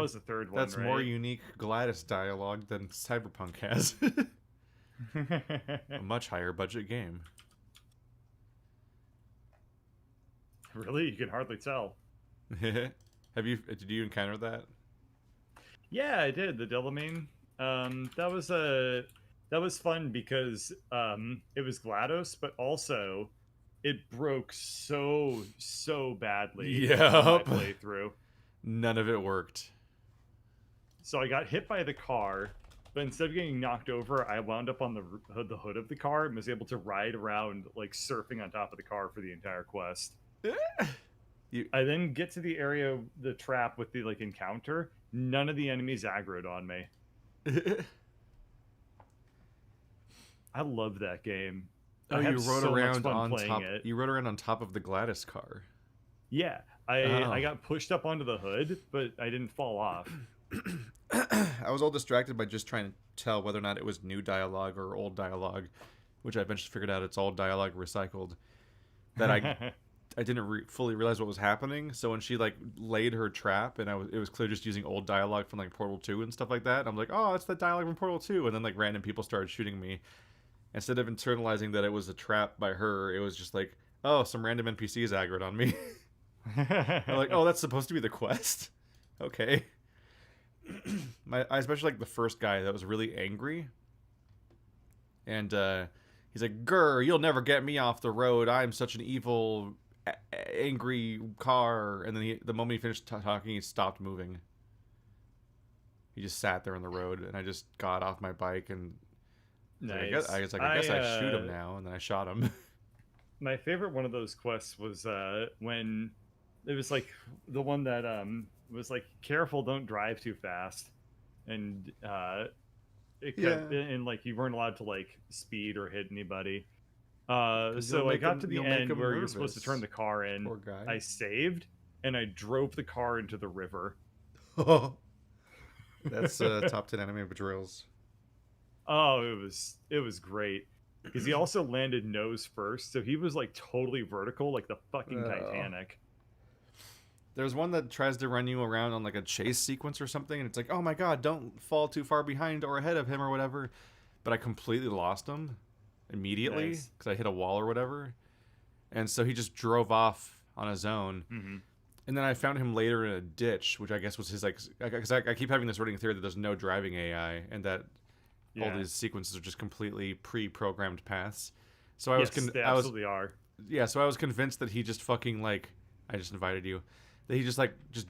was the third one, That's right? more unique Gladys dialogue than Cyberpunk has. A much higher budget game. Really? You can hardly tell. Did you encounter that? Yeah, I did. The Delamain. That was fun because it was GLaDOS, but also it broke so badly on my Yep. playthrough. None of it worked. So I got hit by the car, but instead of getting knocked over, I wound up on the hood of the car and was able to ride around like surfing on top of the car for the entire quest. I then get to the area, the trap with the like encounter. None of the enemies aggroed on me. I love that game. Oh, I you had rode so much around fun on playing top. it. You rode around on top of the GLaDOS car. Yeah, Oh. I got pushed up onto the hood, but I didn't fall off. I was all distracted by just trying to tell whether or not it was new dialogue or old dialogue, which I eventually figured out it's all dialogue recycled. That I didn't fully realize what was happening. So when she like laid her trap, and it was clear just using old dialogue from like Portal 2 and stuff like that. I'm like, oh, it's the dialogue from Portal 2, and then like random people started shooting me. Instead of internalizing that it was a trap by her, it was just like, oh, some random NPCs aggroed on me. I'm like, oh, that's supposed to be the quest? Okay. I especially like the first guy that was really angry. And he's like, grr, you'll never get me off the road. I'm such an evil, angry car. And then the moment he finished talking, he stopped moving. He just sat there on the road, and I just got off my bike and Nice. I guess I shoot him now, and then I shot him. My favorite one of those quests was when it was like the one that was like, careful, don't drive too fast, and it kept, and like you weren't allowed to like speed or hit anybody. So I got to the end where you're supposed to turn the car in. Poor guy. I saved and I drove the car into the river. That's top 10 anime betrayals. Oh, it was great. Because he also landed nose first, so he was like totally vertical, like the fucking Titanic. There's one that tries to run you around on like a chase sequence or something, and it's like, oh my god, don't fall too far behind or ahead of him or whatever. But I completely lost him immediately because I hit a wall or whatever. And so he just drove off on his own. Mm-hmm. And then I found him later in a ditch, which I guess was his like, because I keep having this running theory that there's no driving AI and that all these sequences are just completely pre-programmed paths. So I they absolutely are. Yeah, so I was convinced that he just fucking like, I just invited you, that he just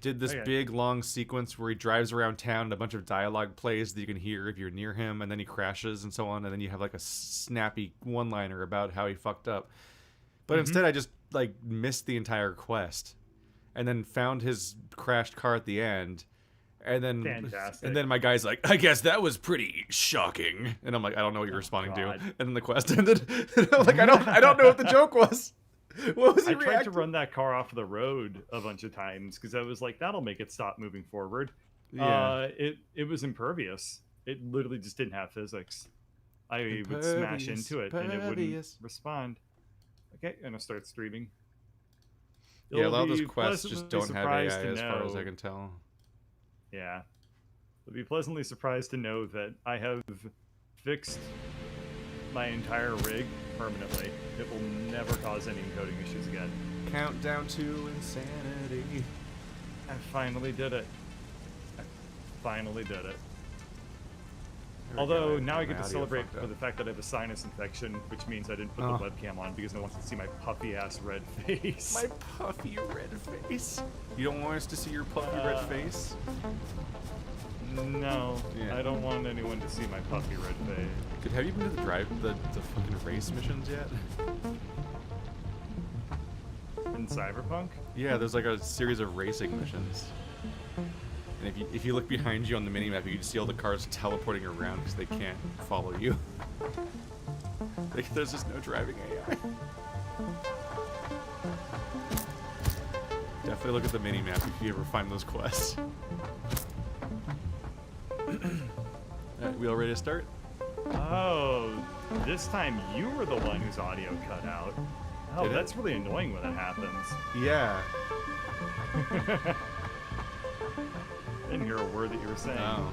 did this big long sequence where he drives around town and a bunch of dialogue plays that you can hear if you're near him, and then he crashes and so on, and then you have like a snappy one-liner about how he fucked up. But instead I just like missed the entire quest and then found his crashed car at the end. And then, fantastic. My guy's like, I guess that was pretty shocking. And I'm like, I don't know what you're responding to. And then the quest ended. And I'm like, I don't know what the joke was. What was he I tried to run that car off the road a bunch of times because I was like, that'll make it stop moving forward. Yeah. It was impervious. It literally just didn't have physics. I would smash into it and it wouldn't respond. Okay, I'm gonna start streaming. Yeah, a lot of those quests just don't have AI as far as I can tell. Yeah. I'll be pleasantly surprised to know that I have fixed my entire rig permanently. It will never cause any encoding issues again. Countdown to insanity. I finally did it. Although now I get to celebrate for the fact that I have a sinus infection, which means I didn't put the webcam on because no one can see my puffy ass red face. My puffy red face? You don't want us to see your puffy red face? No, I don't want anyone to see my puffy red face. Dude, have you been to the fucking race missions yet? In Cyberpunk? Yeah, there's like a series of racing missions. And if you look behind you on the minimap, you can see all the cars teleporting around because they can't follow you. Like, there's just no driving AI. Definitely look at the minimap if you ever find those quests. Alright, we all ready to start? Oh, this time you were the one whose audio cut out. Oh, that's really annoying when that happens. Yeah. And hear a word that you were saying. Oh.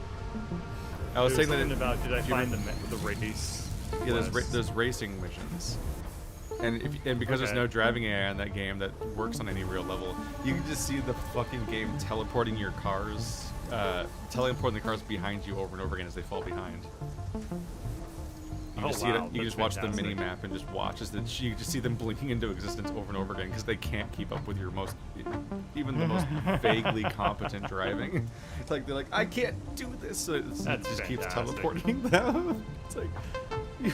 I was saying that something about did I find you the race? yeah, quest? there's racing missions. And because there's no driving AI in that game that works on any real level, you can just see the fucking game teleporting your cars, teleporting the cars behind you over and over again as they fall behind. You Oh, just see wow, it. You that's just watch the fantastic. mini map and just watch as you just see them blinking into existence over and over again because they can't keep up with your even the most vaguely competent driving. It's like they're like, I can't do this. So it just keeps fantastic. teleporting them. It's like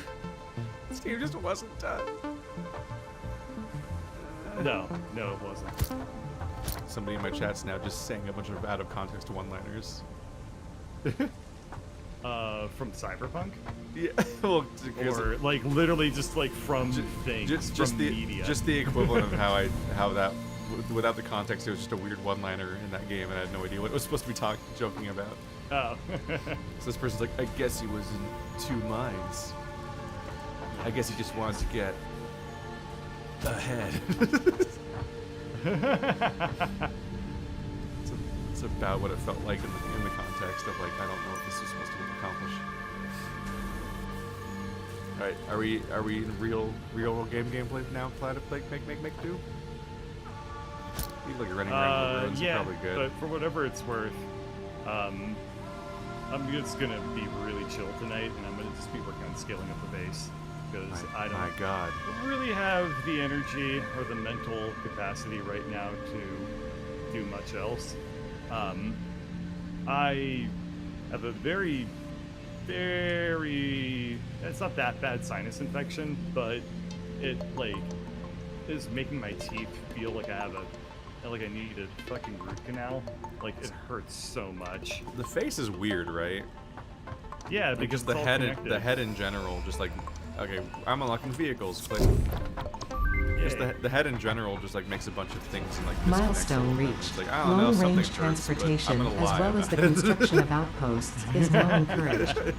this game just wasn't done. No, it wasn't. Somebody in my chat's now just saying a bunch of out of context one-liners. From Cyberpunk, Yeah, well, because or like literally just like from things, just from the media. just the equivalent of how that without the context it was just a weird one-liner in that game and I had no idea what it was supposed to be joking about. Oh. So this person's like, I guess he was in two minds. I guess he just wanted to get ahead. It's about what it felt like in the context of like I don't know what this is supposed to accomplish. All right, are we in real gameplay now? Plan to make do. You look like you're running around the roads. Yeah, Probably good. but for whatever it's worth, I'm just gonna be really chill tonight, and I'm gonna just be working on scaling up the base because I My God. don't really have the energy or the mental capacity right now to do much else. I have a very, it's not that bad sinus infection, but it like is making my teeth feel like I need a fucking root canal. Like it hurts so much. The face is weird, right? Yeah, because the it's all head connected. the head in general, just like okay, I'm unlocking vehicles. Click. Just the head in general just like makes a bunch of things and like Milestone disconnects. reached. It's like I don't know, something Long-range hurts, but I'm transportation, gonna as lie well as the about it. construction of outposts, is now encouraged. Vehicle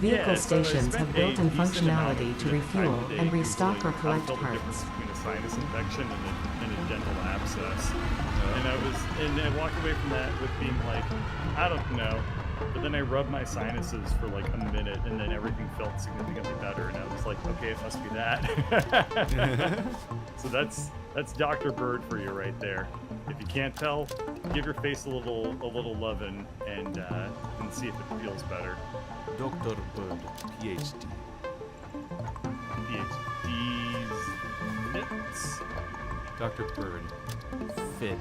Yeah, so I stations spent have a built-in decent amount functionality of to refuel time and today restock or Googling collect how to tell the difference parts. between a sinus infection and a dental abscess. And I walked away from that with being like, I don't know. But then I rubbed my sinuses for like a minute, and then everything felt significantly better. And I was like, okay, it must be that. So that's Dr. Bird for you right there. If you can't tell, give your face a little lovin' and see if it feels better. Dr. Bird, PhD. PhD's nits. Dr. Bird, Fid.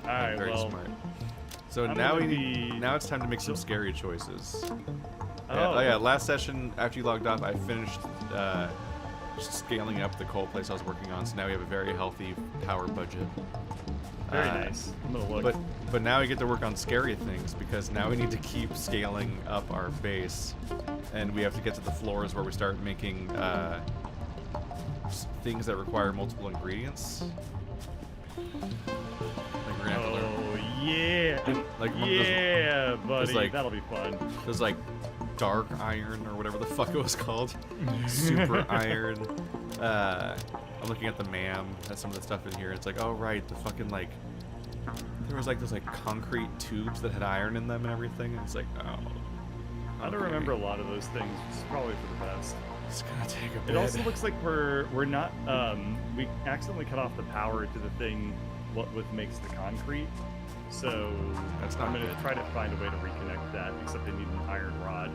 All right, Very well, smart. So I'm now gonna be- now it's time to make some scary choices. Oh. Oh yeah, last session after you logged off, I finished just scaling up the coal place I was working on. So now we have a very healthy power budget. very nice. I'm gonna look. But now we get to work on scary things because now we need to keep scaling up our base, and we have to get to the floors where we start making things that require multiple ingredients. Like we're gonna have to learn. Oh yeah, Like, remember those- yeah, buddy, like- that'll be fun. There's like dark iron or whatever the fuck it was called. Super iron. I'm looking at the MAM, at some of the stuff in here. It's like, oh right, the fucking like there was like those like concrete tubes that had iron in them and everything. And it's like, oh. I don't okay. remember a lot of those things, which is probably for the best. It's gonna take a It bit. also looks like we're not we accidentally cut off the power to the thing what makes the concrete. So That's not I'm gonna good. try to find a way to reconnect that, except I need an iron rod.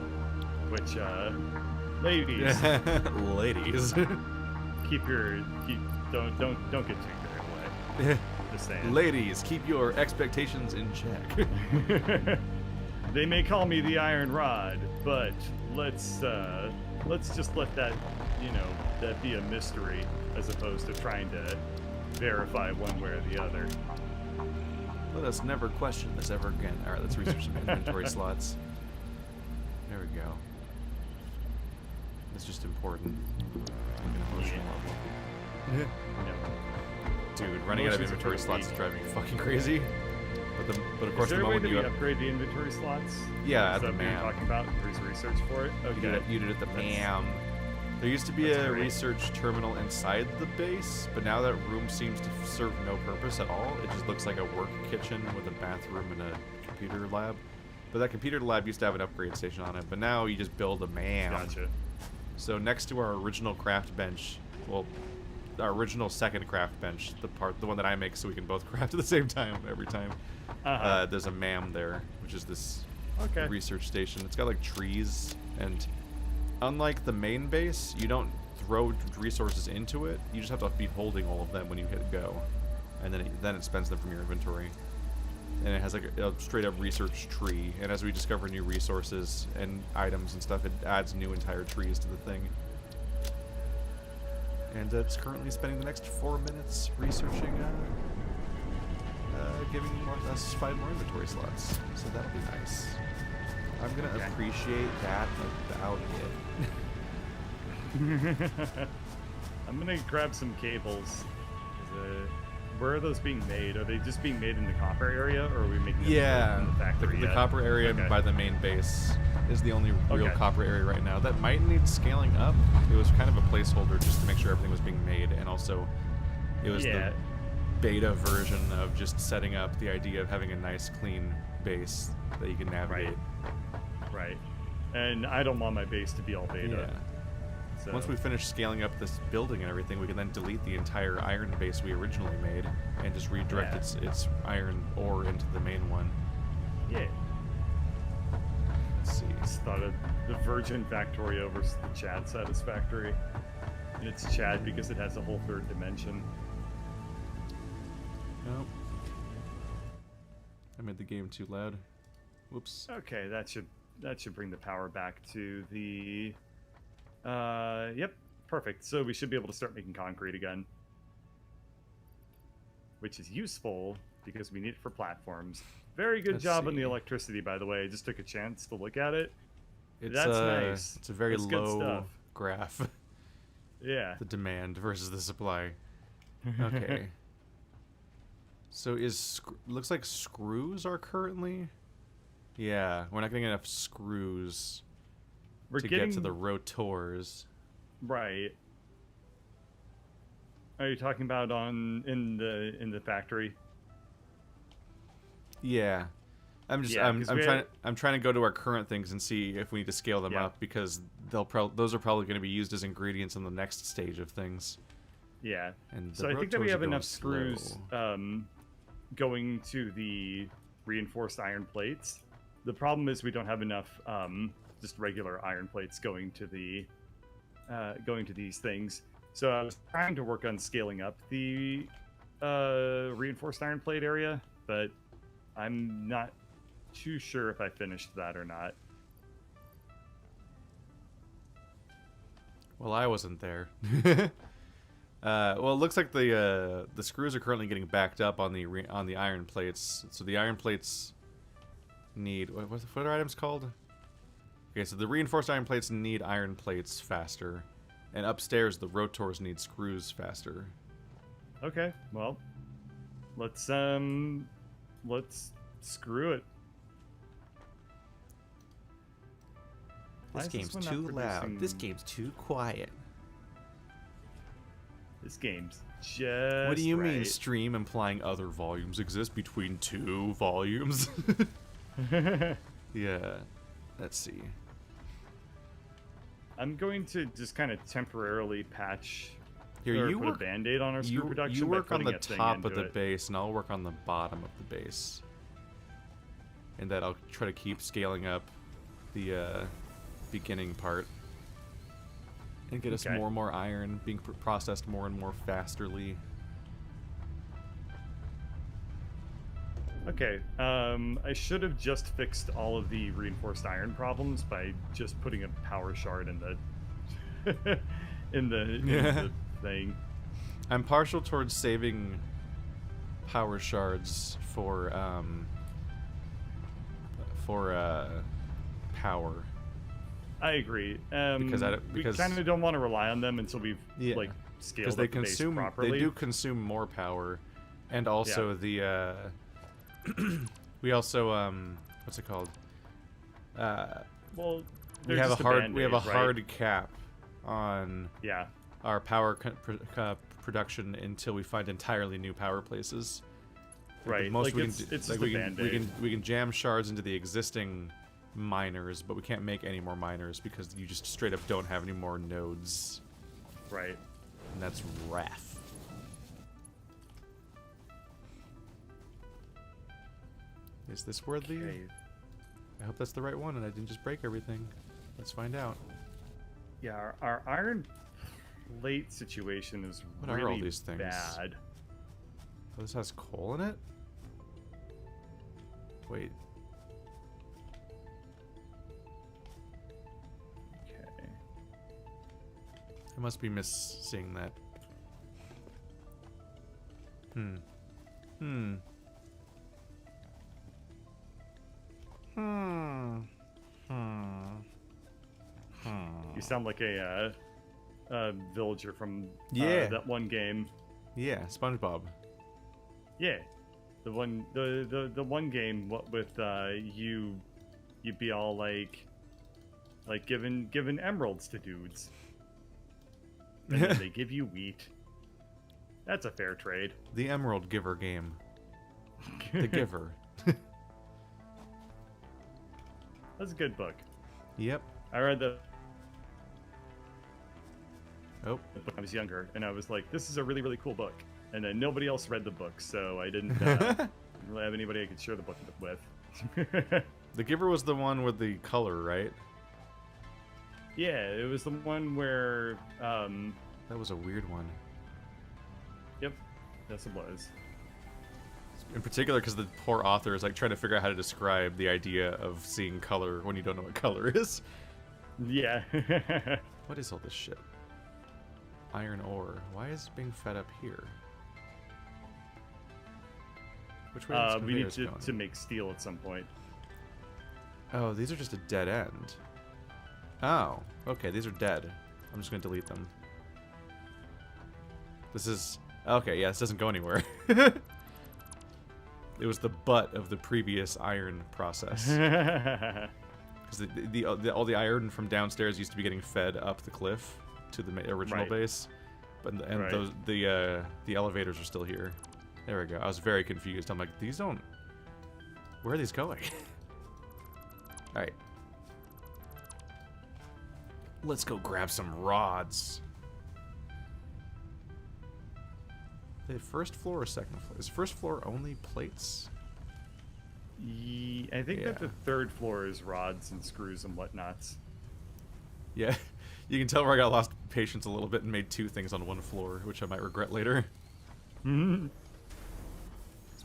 Which ladies, Ladies. don't get too carried away. Just saying. Ladies, keep your expectations in check. They may call me the Iron Rod, but let's just let that, that be a mystery as opposed to trying to verify one way or the other. Let us never question this ever again. All right, let's research some inventory slots. There we go. It's just important. Like an emotional level. Dude, running out of Emotions are inventory pretty slots is weak. driving me fucking crazy. But of Is course, there the a way moment that you we have, upgrade the inventory slots? Yeah, Is at the that what you're MAM. talking about? There's research for it? Okay. you did it at the That's- MAM. There used to be That's a great. research terminal inside the base, but now that room seems to serve no purpose at all. It just looks like a work kitchen with a bathroom and a computer lab. But that computer lab used to have an upgrade station on it, but now you just build a man. Gotcha. So next to our original craft bench, well, our original second craft bench, the one that I make so we can both craft at the same time every time, there's a MAM there, which is this research station. It's got like trees, and unlike the main base, you don't throw resources into it. You just have to be holding all of them when you hit go, and then it spends them from your inventory. And it has like a straight up research tree, and as we discover new resources and items and stuff, it adds new entire trees to the thing. And it's currently spending the next 4 minutes researching, giving us 5 more inventory slots. So that'll be nice. I'm gonna appreciate that about it. I'm gonna grab some cables. Where are those being made? Are they just being made in the copper area, or are we making them in the factory? The copper area by the main base is the only real copper area right now. That might need scaling up. It was kind of a placeholder just to make sure everything was being made, and also it was the beta version of just setting up the idea of having a nice, clean base that you can navigate. Right. And I don't want my base to be all beta. Yeah. So. Once we finish scaling up this building and everything, we can then delete the entire iron base we originally made and just redirect its iron ore into the main one. Yeah. Let's see. Just thought of the Virgin Factory over the Chad Satisfactory. And it's Chad because it has a whole third dimension. Nope. I made the game too loud. Whoops. Okay, that should bring the power back to the... yep, perfect. So we should be able to start making concrete again. Which is useful, because we need it for platforms. Very good job on the electricity, by the way. I just took a chance to look at it. That's nice. It's a very low graph. Yeah. The demand versus the supply. Okay. So looks like screws are currently... Yeah, we're not getting enough screws to get to the rotors. Right. Are you talking about in the factory? Yeah. I'm trying to go to our current things and see if we need to scale them up, because those are probably going to be used as ingredients in the next stage of things. Yeah. And so I think that we have enough screws going to the reinforced iron plates. The problem is we don't have enough just regular iron plates going to these things. So I was trying to work on scaling up the reinforced iron plate area, but I'm not too sure if I finished that or not. Well, I wasn't there. Well, it looks like the screws are currently getting backed up on the iron plates. So the iron plates need what are items called? Okay, so the reinforced iron plates need iron plates faster, and upstairs the rotors need screws faster. Okay, well, let's screw it. This game's too loud. This game's too quiet. This game's just What do you mean, stream implying other volumes exist between 2 volumes? Yeah. Let's see. I'm going to just kind of temporarily patch Here, you put work, a band-aid on our screw production. You work on the a thing top of into the it. base, and I'll work on the bottom of the base. And that I'll try to keep scaling up the beginning part. And get us more and more iron being processed more and more fasterly. Okay, I should have just fixed all of the reinforced iron problems by just putting a power shard in the in the thing. I'm partial towards saving power shards for power. I agree. Because we kind of don't want to rely on them until we've like scaled up the base properly. They do consume more power, and also the we also what's it called? Well, we have a hard cap on Yeah. our power production until we find entirely new power places. Like, Right. the most Like, we it's can do, just like a we Band-Aid. can jam shards into the existing miners, but we can't make any more miners because you just straight up don't have any more nodes, Right. and that's wrath. Is this worthy? Okay. I hope that's the right one, and I didn't just break everything. Let's find out. Yeah, our iron plate situation is What are really all these things? bad. Oh, this has coal in it? Wait. Okay. I must be missing that. Hmm. Hmm. Hmm. Hmm. Hmm. You sound like a villager from Yeah. that one game. Yeah, SpongeBob. Yeah, the one game. What with you'd be all like giving emeralds to dudes, and then they give you wheat. That's a fair trade. The Emerald Giver game. The Giver. That's a good book. Yep. I read the Oh. book when I was younger, and I was like, "This is a really, really cool book." And then nobody else read the book, so I didn't really have anybody I could share the book with. The Giver was the one with the color, right? Yeah, it was the one where, That was a weird one. yep, yes, it was. In particular, because the poor author is like trying to figure out how to describe the idea of seeing color when you don't know what color is. Yeah. What is all this shit? Iron ore. Why is it being fed up here? Which way are these We need conveyors going? to make steel at some point. Oh, these are just a dead end. Oh, okay, these are dead. I'm just gonna delete them. This is... Okay, yeah, this doesn't go anywhere. It was the butt of the previous iron process. Because all the iron from downstairs used to be getting fed up the cliff to the original Right. base, but Right. the elevators are still here. There we go. I was very confused. I'm like, these don't. Where are these going? All right, let's go grab some rods. The first floor or second floor? Is first floor only plates? I think that Yeah. the third floor is rods and screws and whatnots. Yeah, you can tell where I got lost patience a little bit and made two things on one floor, which I might regret later. It's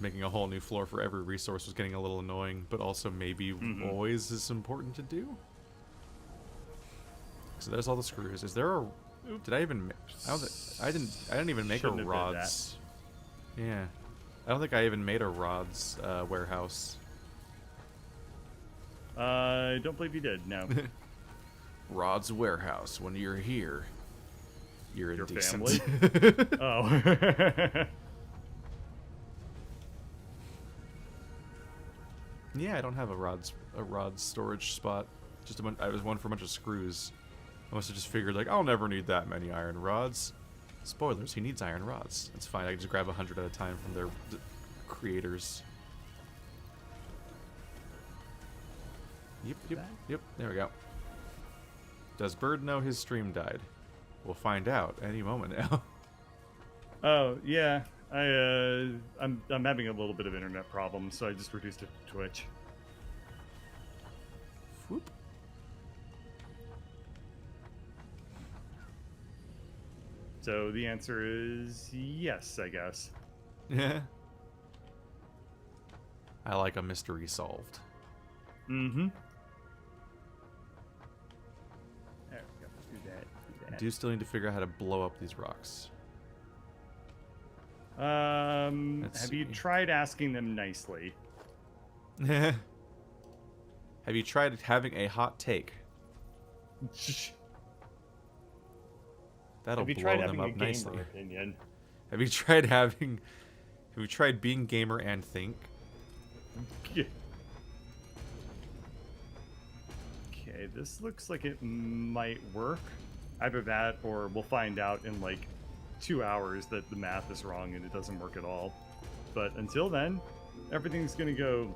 making a whole new floor for every resource was getting a little annoying, but also maybe always is important to do. So there's all the screws. Is there a? Did I even? I didn't even make Shouldn't a have did that. rods. Yeah, I don't think I even made a rods warehouse. I don't believe you did. No. Rod's warehouse. When you're here, you're Your indecent. family? Oh. Yeah, I don't have a rods storage spot. Just I was one for a bunch of screws. I must have just figured like I'll never need that many iron rods. Spoilers: he needs iron rods. It's fine. I can just grab 100 at a time from their creators. Yep. There we go. Does Bird know his stream died? We'll find out any moment now. Oh yeah. I'm having a little bit of internet problems, so I just reduced it to Twitch. Whoop. So the answer is yes, I guess. Yeah. I like a mystery solved. Mm-hmm. There we go. Do that. I do still need to figure out how to blow up these rocks. Let's Have you see. tried asking them nicely? Have you tried having a hot take? That'll Have you blow tried them having a up nicely. gamer opinion? Have you tried having? Have you tried being gamer and think? Okay, this looks like it might work. Either that, or we'll find out in like 2 hours that the math is wrong and it doesn't work at all. But until then, everything's gonna go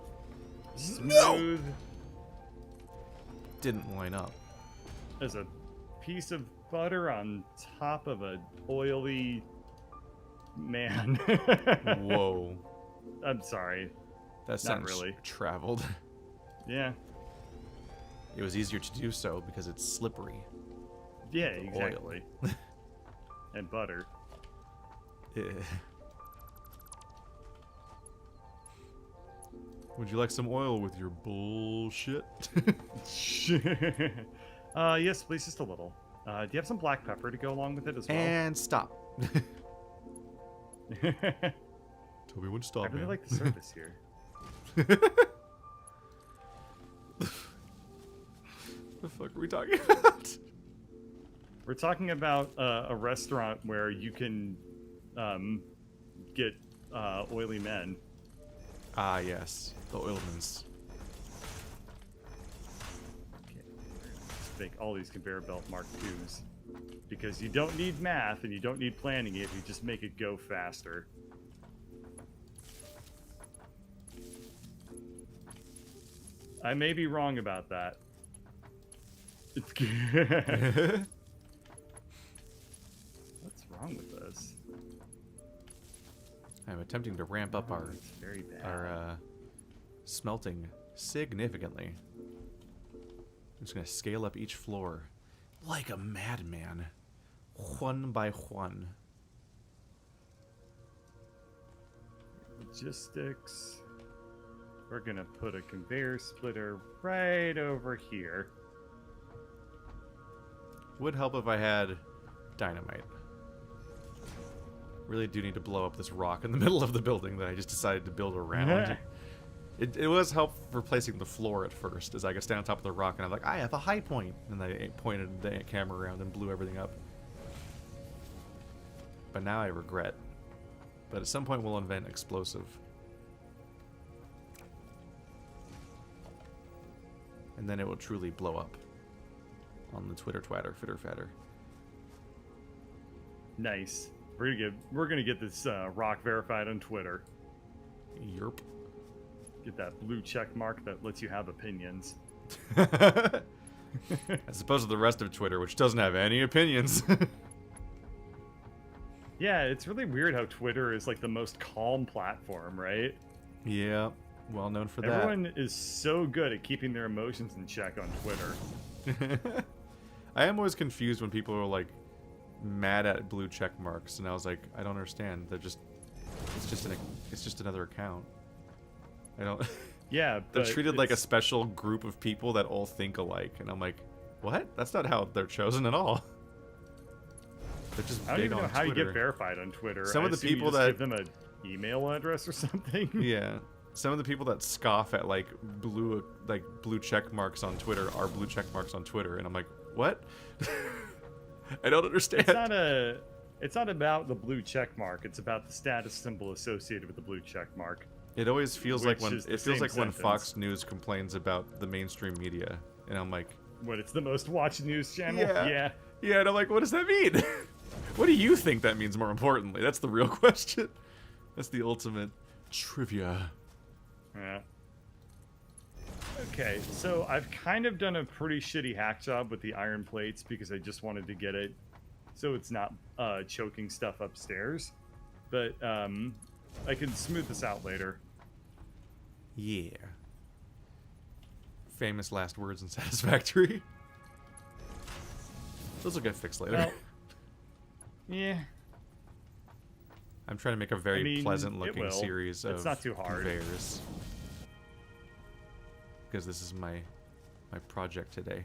smooth Didn't line up. as a piece of butter on top of a oily man. Whoa. I'm sorry. That sentence really. traveled. Yeah. It was easier to do so because it's slippery. Yeah, exactly. And butter. Eh. Would you like some oil with your bullshit? Yes, please, just a little. Do you have some black pepper to go along with it as well? And stop. Tell me when to stop, I really man. like the service here. The fuck are we talking about? We're talking about a restaurant where you can get oily men. Ah, yes. The oilmans. Okay. Just make all these conveyor belt Mark IIs. Because you don't need math and you don't need planning it, you just make it go faster. I may be wrong about that. It's good. What's wrong with this? I'm attempting to ramp up our It's very bad. smelting significantly. I'm just gonna scale up each floor like a madman, one by one. Logistics. We're gonna put a conveyor splitter right over here. Would help if I had dynamite. Really do need to blow up this rock in the middle of the building that I just decided to build around. It was helpful for placing the floor at first, as I could stand on top of the rock and I'm like, I have a high point, and I pointed the camera around and blew everything up. But now I regret. But at some point we'll invent explosive. And then it will truly blow up on the Twitter twatter, fitter fatter. Nice. We're gonna get this rock verified on Twitter. Yerp. Get that blue check mark that lets you have opinions. As opposed to the rest of Twitter, which doesn't have any opinions. Yeah, it's really weird how Twitter is like the most calm platform, right? Yeah, well known for that. Everyone is so good at keeping their emotions in check on Twitter. I am always confused when people are like mad at blue check marks, and I was like, I don't understand. They're just, it's just another account. I don't. Yeah, They're but treated like a it's- special group of people that all think alike, and I'm like, what? That's not how they're chosen at all. They're just I don't big even know on how you Twitter. get verified on Twitter. Some I of the assume you people just that- give them an email address or something. Yeah. Some of the people that scoff at like blue check marks on Twitter are blue check marks on Twitter, and I'm like, what? I don't understand. It's not about the blue check mark. It's about the status symbol associated with the blue check mark. It always feels like Which when is the it feels same like when sentence. Fox News complains about the mainstream media, and I'm like, What? It's the most watched news channel. Yeah. yeah, and I'm like, what does that mean? What do you think that means? More importantly, that's the real question. That's the ultimate trivia. Yeah. Okay, so I've kind of done a pretty shitty hack job with the iron plates because I just wanted to get it so it's not choking stuff upstairs. But I can smooth this out later. Yeah. Famous last words in Satisfactory. Those will get fixed later. Well, yeah. I'm trying to make a very I mean, pleasant it looking will. series It's of not too hard. conveyors. Because this is my project today.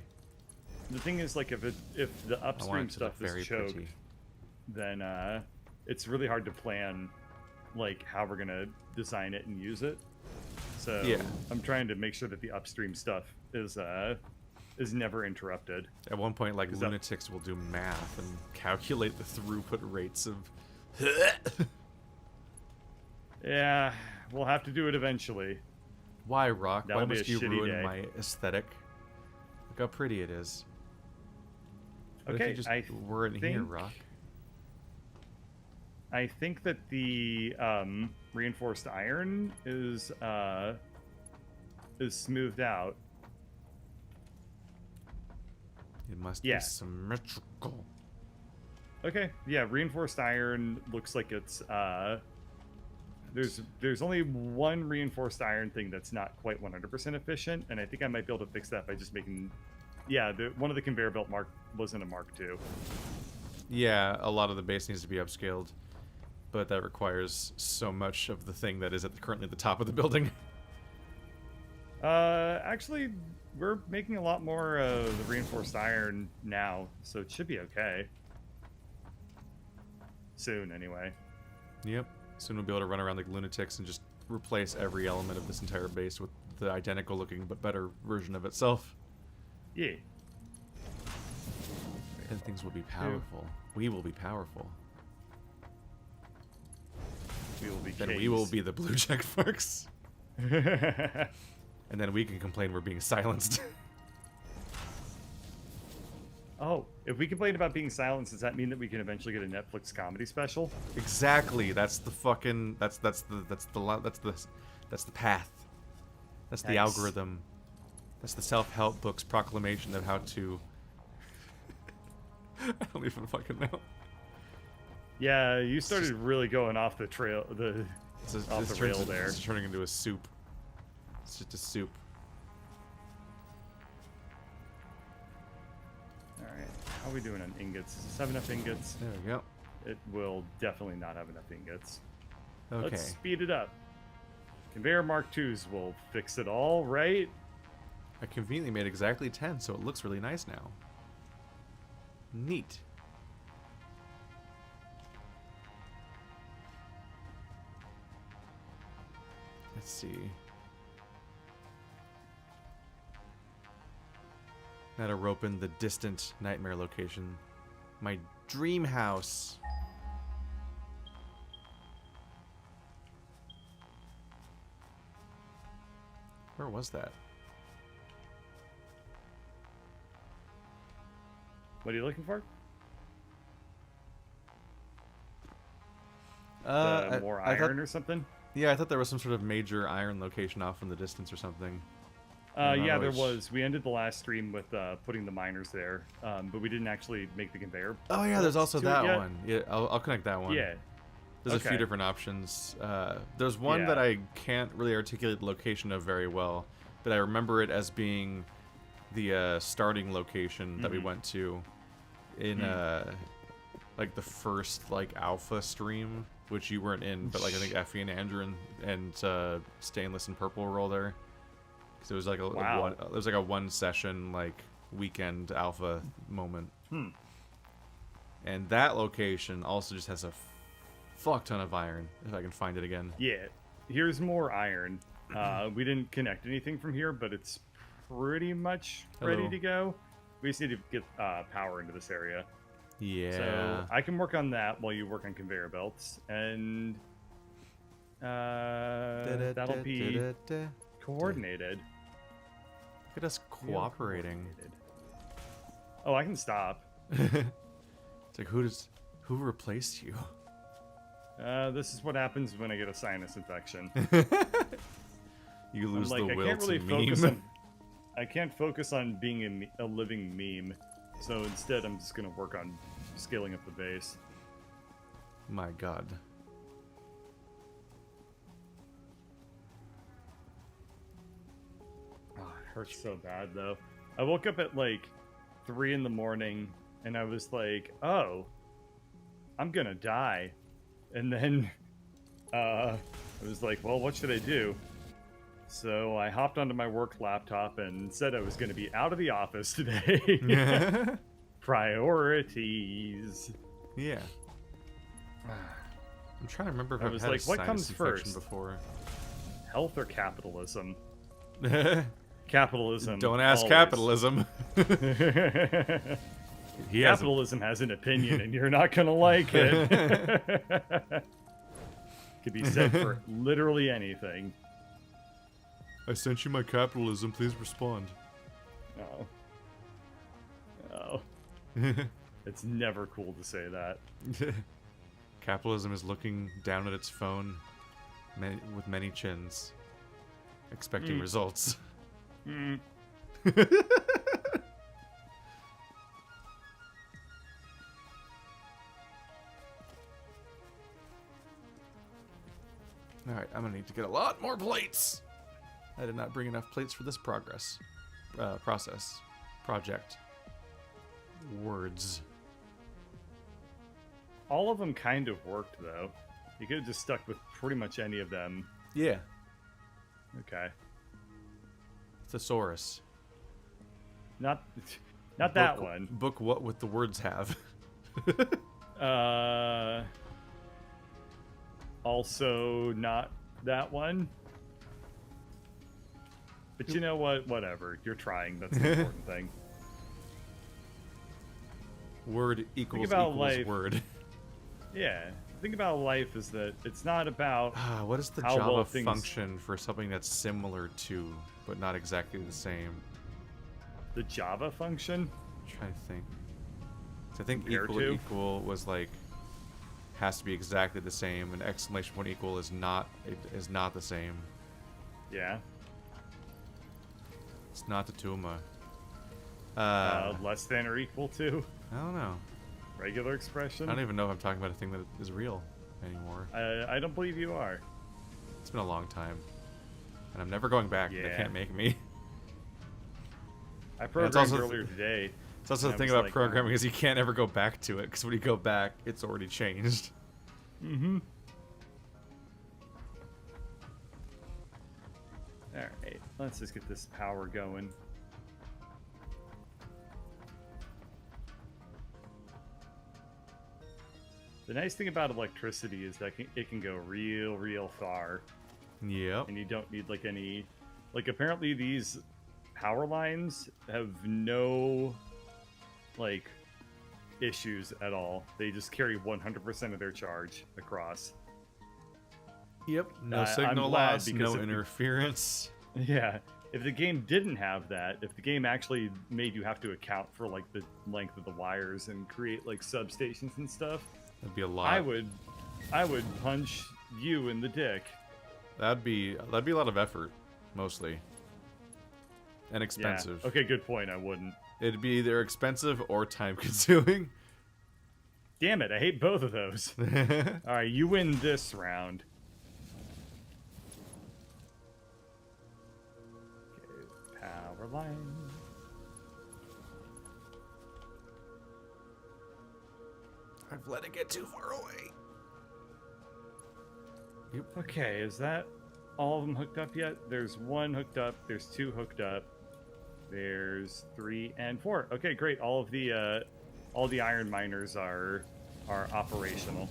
The thing is, like, if the I want upstream it to look stuff very is choked, pretty. then it's really hard to plan, like, how we're gonna design it and use it. So Yeah. I'm trying to make sure that the upstream stuff is never interrupted. At one point, like, Is that- lunatics will do math and calculate the throughput rates of... Yeah, we'll have to do it eventually. Why, Rock? That'll Why be must a you shitty ruin day. my aesthetic? Look how pretty it is. What if Okay, you just I weren't here, think- Rock? I think that the reinforced iron is smoothed out. It must Yeah. be symmetrical. Okay, yeah, reinforced iron looks like it's there's only one reinforced iron thing that's not quite 100% efficient, and I think I might be able to fix that by just making one of the conveyor belt wasn't a Mark II. Yeah, a lot of the base needs to be upscaled, but that requires so much of the thing that is currently at the top of the building. Actually, we're making a lot more of the reinforced iron now, so it should be okay. Soon, anyway. Yep. Soon we'll be able to run around like lunatics and just replace every element of this entire base with the identical looking but better version of itself. Yeah. And things will be powerful. We will be powerful. We will be Then we will be the blue check marks. And then we can complain we're being silenced. Oh, if we complain about being silenced, does that mean that we can eventually get a Netflix comedy special? Exactly. That's the fucking that's the path. That's the Nice. algorithm. That's the self-help book's proclamation of how to I don't even fucking know. Yeah, you started really going off the trail, off the rail there. It's turning into a soup. It's just a soup. All right, how are we doing on ingots? Does this have enough ingots? There we go. It will definitely not have enough ingots. Okay. Let's speed it up. Conveyor Mark IIs will fix it all, right? I conveniently made exactly 10, so it looks really nice now. Neat. Let's see. Now to rope in the distant nightmare location. My dream house. Where was that? What are you looking for? More I thought, iron or something? yeah, I thought there was some sort of major iron location off in the distance or something. Yeah, there which- was. We ended the last stream with putting the miners there, but we didn't actually make the conveyor. Oh yeah, there's also to it that yet. one. Yeah, I'll connect that one. Yeah. There's a few okay. different options. There's one Yeah. that I can't really articulate the location of very well, but I remember it as being the starting location that we went to in like the first like alpha stream, which you weren't in, but like I think Effie and Andrew and Stainless and Purple were all there. Because it was like there was like a one session like weekend alpha moment. And that location also just has a fuck ton of iron, if I can find it again. Yeah. Here's more iron. We didn't connect anything from here, but it's pretty much ready Hello. to go. We just need to get power into this area. Yeah. So I can work on that while you work on conveyor belts, and that'll be coordinated. Look at us cooperating. Coordinated. Oh, I can stop. It's like who replaced you? This is what happens when I get a sinus infection. You lose I'm like, the I will can't really to focus meme. on. I can't focus on being a living meme, so instead I'm just gonna work on scaling up the base. My God. Oh, it hurts so bad though. I woke up at like 3 in the morning and I was like, oh, I'm gonna die. And then I was like, well, what should I do? So I hopped onto my work laptop and said I was going to be out of the office today. Priorities. Yeah. I'm trying to remember if I I've was had like, a what sinus comes infection first? before. Health or capitalism? Capitalism. Don't ask always. capitalism. He has a- Capitalism has an opinion and you're not going to like it. Could be said for literally anything. I sent you my capitalism. Please respond. Oh. Oh. It's never cool to say that. Capitalism is looking down at its phone with many chins, expecting results. Mm. Alright, I'm gonna need to get a lot more plates! I did not bring enough plates for this process. Project. Words. All of them kind of worked, though. You could have just stuck with pretty much any of them. Yeah. Okay. Thesaurus. Not that one. Book what would the words have? Also not that one. But you know what? Whatever. You're trying. That's the important thing. Word equals life. word. Yeah. The thing about life is that it's not about What is the how Java well things... function for something that's similar to, but not exactly the same? The Java function? I'm trying to think. So I think Compare equal to? equal was like has to be exactly the same, and exclamation point equal is not the same. Yeah. It's not the Tuma. Less than or equal to? I don't know. Regular expression? I don't even know if I'm talking about a thing that is real anymore. I don't believe you are. It's been a long time. And I'm never going back. They Yeah. can't make me. I programmed also earlier today. It's also the I thing was about like, programming is you can't ever go back to it, because when you go back, it's already changed. Mm-hmm. Alright, let's just get this power going. The nice thing about electricity is that it can go real far. Yep. And you don't need like any... Like apparently these power lines have no like issues at all. They just carry 100% of their charge across. Yep. No I'm signal glad loss, because no if interference. Yeah. If the game didn't have that, if the game actually made you have to account for like the length of the wires and create like substations and stuff, That'd be a lot. I would punch you in the dick. That'd be a lot of effort, mostly. And expensive. Yeah. Okay, good point. I wouldn't. It'd be either expensive or time consuming. Damn it, I hate both of those. Alright, you win this round. Okay, power line. I've let it get too far away. Okay, is that all of them hooked up yet? There's one hooked up, there's two hooked up, there's 3 and 4. Okay, great. All the iron miners are operational.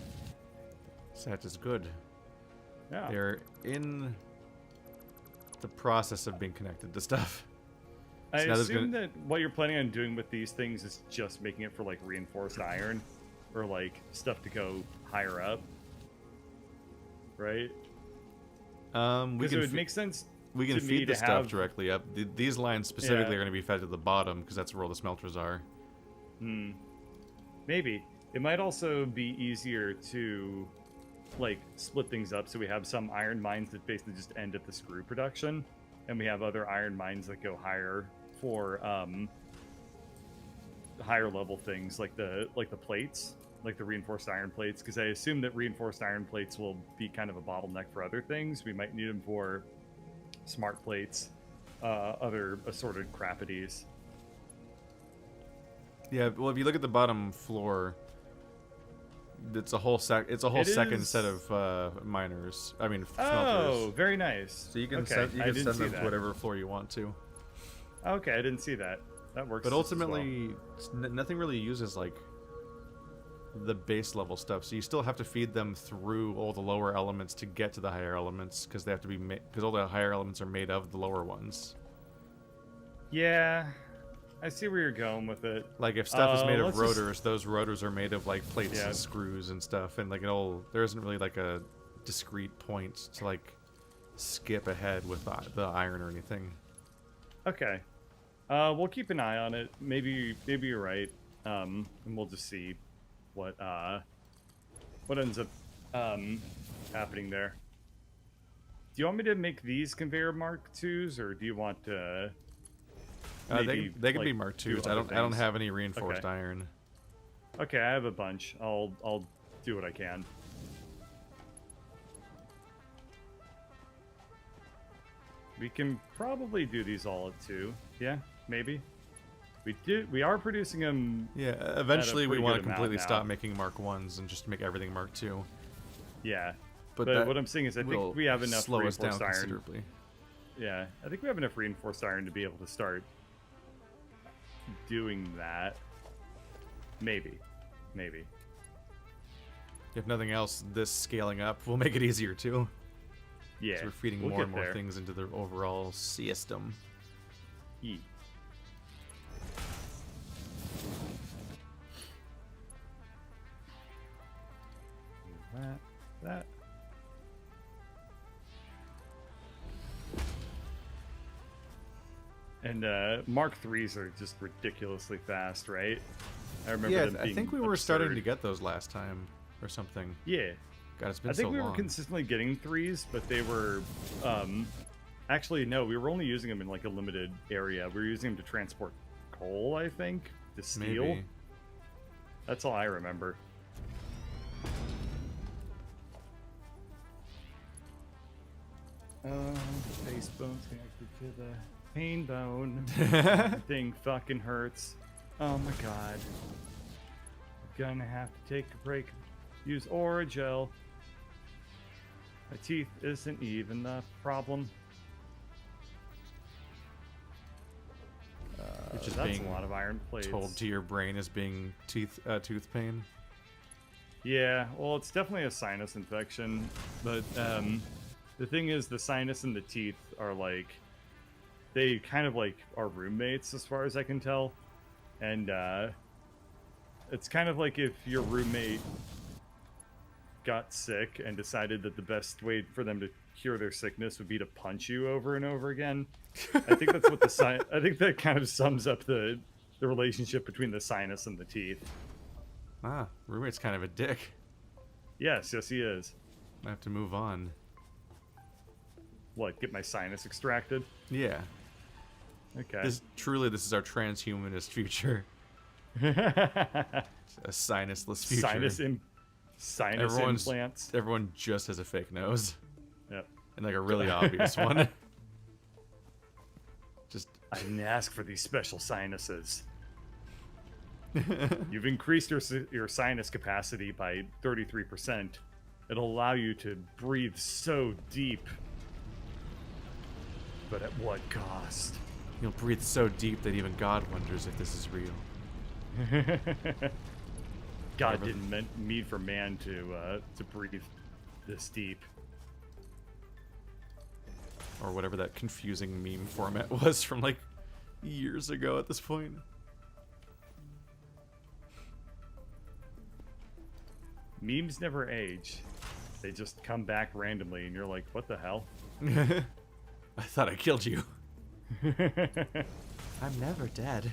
So that is good. Yeah. They're in the process of being connected to stuff. I So now there's assume that what you're planning on doing with these things is just making it for like reinforced iron or like stuff to go higher up. Right? We Because it can would make sense. we can to me feed the to stuff have- directly up. These lines specifically Yeah. are going to be fed to the bottom because that's where all the smelters are. Maybe. It might also be easier to like split things up so we have some iron mines that basically just end at the screw production, and we have other iron mines that go higher for higher level things like the plates, like the reinforced iron plates, because I assume that reinforced iron plates will be kind of a bottleneck for other things. We might need them for smart plates, other assorted crappities. Yeah, well, if you look at the bottom floor, it's a whole second is- set of miners. I mean, Oh, smelters. very nice. So you can okay. send I didn't them see to that. whatever floor you want to. Okay, I didn't see that. That works. But just as well. ultimately, nothing really uses like the base level stuff. So you still have to feed them through all the lower elements to get to the higher elements because they have to be because all the higher elements are made of the lower ones. Yeah, I see where you're going with it. Like if stuff is made of let's just- rotors, those rotors are made of like plates Yeah. and screws and stuff, and like there isn't really like a discrete point to like skip ahead with the iron or anything. Okay. We'll keep an eye on it. Maybe you're right. And we'll just see what ends up happening there. Do you want me to make these conveyor Mark IIs, or do you want to? They can be Mark do IIs. other I don't things? have any reinforced Okay. iron. Okay, I have a bunch. I'll do what I can. We can probably do these all at 2. Yeah, maybe. We are producing them. Yeah, eventually we pretty want to good amount completely now. stop making Mark 1s and just make everything Mark II. Yeah, But but that what I'm saying is, I will think we have enough slow us down reinforced iron. considerably. Yeah, I think we have enough reinforced iron to be able to start doing that. Maybe. If nothing else, this scaling up will make it easier too. Yeah, So we're feeding we'll more get and more there. things into the overall system. Eat. That. And Mark IIIs are just ridiculously fast, right? I remember Yeah, them I being think we were starting absurd. to get those last time or something. Yeah, God, it's been I think so we long. were consistently getting 3s, but they were, actually no, we were only using them in like a limited area. We were using them to transport coal, I think, to steel. Maybe. That's all I remember. Face bones connected to the pain bone. Thing fucking hurts. Oh my god. Gonna have to take a break. Use Oragel. My teeth isn't even the problem. You're just That's being a lot of iron plates. told to your brain as being tooth pain. Yeah, well, it's definitely a sinus infection, but the thing is, the sinus and the teeth are like, they kind of like are roommates as far as I can tell, and it's kind of like if your roommate got sick and decided that the best way for them to cure their sickness would be to punch you over and over again. I think that's what I think that kind of sums up the relationship between the sinus and the teeth. Ah, roommate's kind of a dick. Yes, he is. I have to move on. What, get my sinus extracted? Yeah. Okay. This is our transhumanist future. A sinusless future. Sinus implants. Everyone just has a fake nose. Yep. And like a really obvious one. Just I didn't ask for these special sinuses. You've increased your sinus capacity by 33%. It'll allow you to breathe so deep. But at what cost? you'll breathe so deep that even God wonders if this is real. God didn't mean for man to breathe this deep. Or whatever that confusing meme format was from like years ago at this point. Memes never age. They just come back randomly and you're like, what the hell? I thought I killed you. I'm never dead.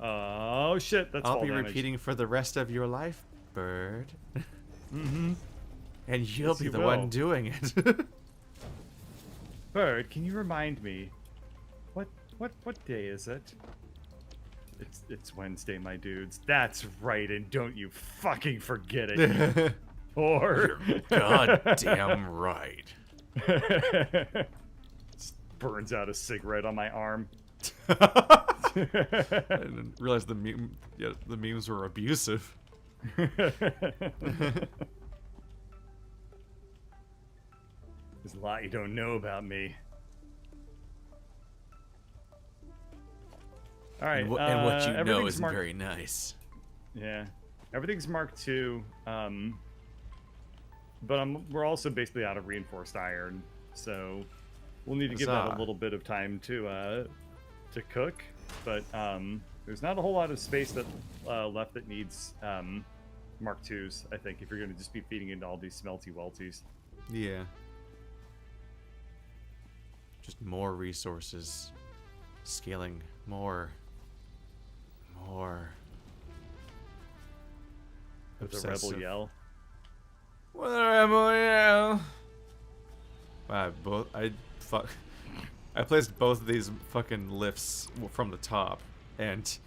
Oh shit, that's I'll fall be damage. repeating for the rest of your life, bird. Mm-hmm. And you'll Yes, be you the will. one doing it. Bird, can you remind me? What day is it? It's Wednesday, my dudes. That's right, and don't you fucking forget it. Or Goddamn right. burns out a cigarette on my arm. I didn't realize the memes were abusive. There's a lot you don't know about me. All right, And what you know everything's isn't marked- very nice. Yeah, everything's Mark II, but we're also basically out of reinforced iron, so we'll need to give that Huzzah. a little bit of time to cook. But there's not a whole lot of space that left that needs Mark IIs. I think if you're going to just be feeding into all these smelty welties. Yeah. Just more resources. Scaling more. more. With a rebel yell. With a rebel yell. I placed both of these fucking lifts from the top, and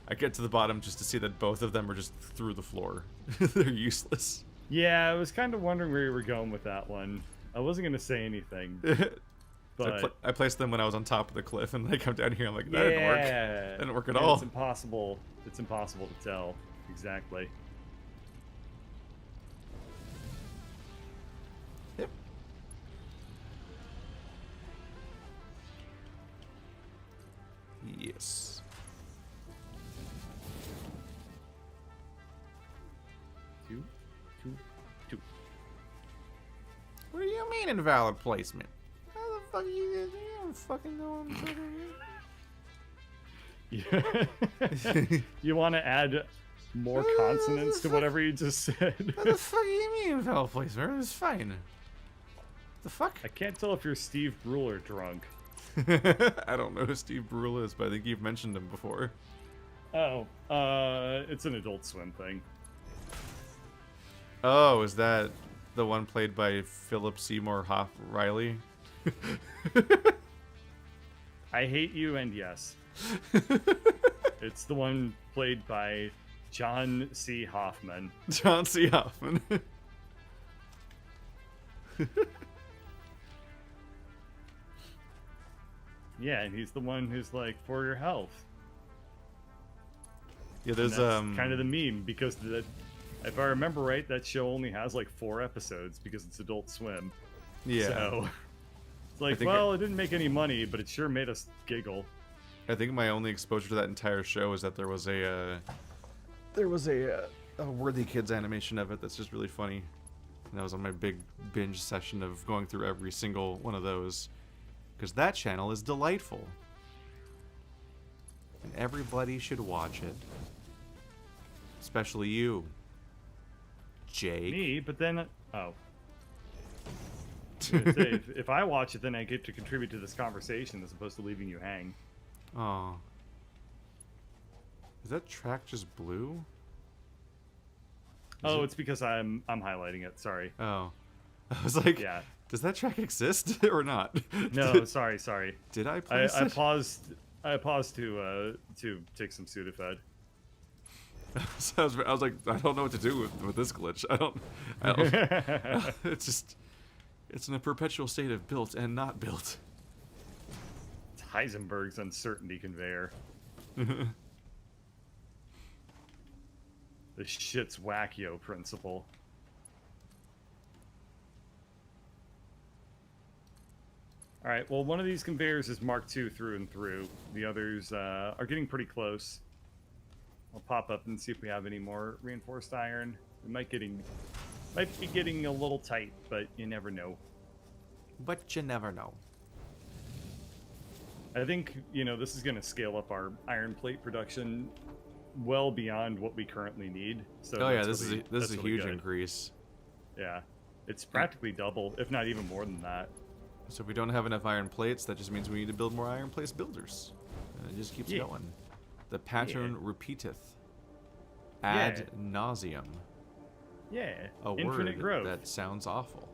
I get to the bottom just to see that both of them are just through the floor. They're useless. Yeah, I was kind of wondering where you were going with that one. I wasn't gonna say anything, but I placed them when I was on top of the cliff, and they come down here. I'm like, that didn't work. That didn't work at all. It's impossible. It's impossible to tell exactly. Yep. Yes. Two. What do you mean invalid placement? How the fuck you don't fucking know what I'm talking Yeah. You want to add more consonants to whatever you just said? What the fuck do you mean invalid placement? It's fine. The fuck? I can't tell if you're Steve Brule or drunk. I don't know who Steve Brule is, but I think you've mentioned him before. Oh, it's an Adult Swim thing. Oh, is that the one played by Philip Seymour Riley? I hate you, and yes. It's the one played by John C. Hoffman. John C. Hoffman. Yeah, and he's the one who's like, for your health. Yeah, there's kind of the meme, because if I remember right, that show only has like 4 episodes because it's Adult Swim. Yeah. So it's like, well, it didn't make any money, but it sure made us giggle. I think my only exposure to that entire show is that there was a Worthy Kids animation of it that's just really funny. And that was on my big binge session of going through every single one of those, because that channel is delightful, and everybody should watch it, especially you, Jake. Me, but then oh. I was gonna say, if I watch it, then I get to contribute to this conversation as opposed to leaving you hang. Oh. Is that track just blue? Oh, it's because I'm highlighting it. Sorry. Oh. I was like, yeah. Does that track exist or not? No, sorry. Did I place I it? paused to take some Sudafed. So I was like, I don't know what to do with this glitch. I don't it's just, it's in a perpetual state of built and not built. It's Heisenberg's uncertainty conveyor. The shit's wackio principle. Alright, well, one of these conveyors is Mark II through and through. The others are getting pretty close. I'll pop up and see if we have any more reinforced iron. We might be getting a little tight, but you never know. But you never know. I think, this is going to scale up our iron plate production well beyond what we currently need. So oh yeah, this is a huge increase. Yeah, it's practically double, if not even more than that. So if we don't have enough iron plates, that just means we need to build more iron place builders. And it just keeps going. The pattern repeateth. Ad nauseum. Yeah. A Infinite word growth. that sounds awful.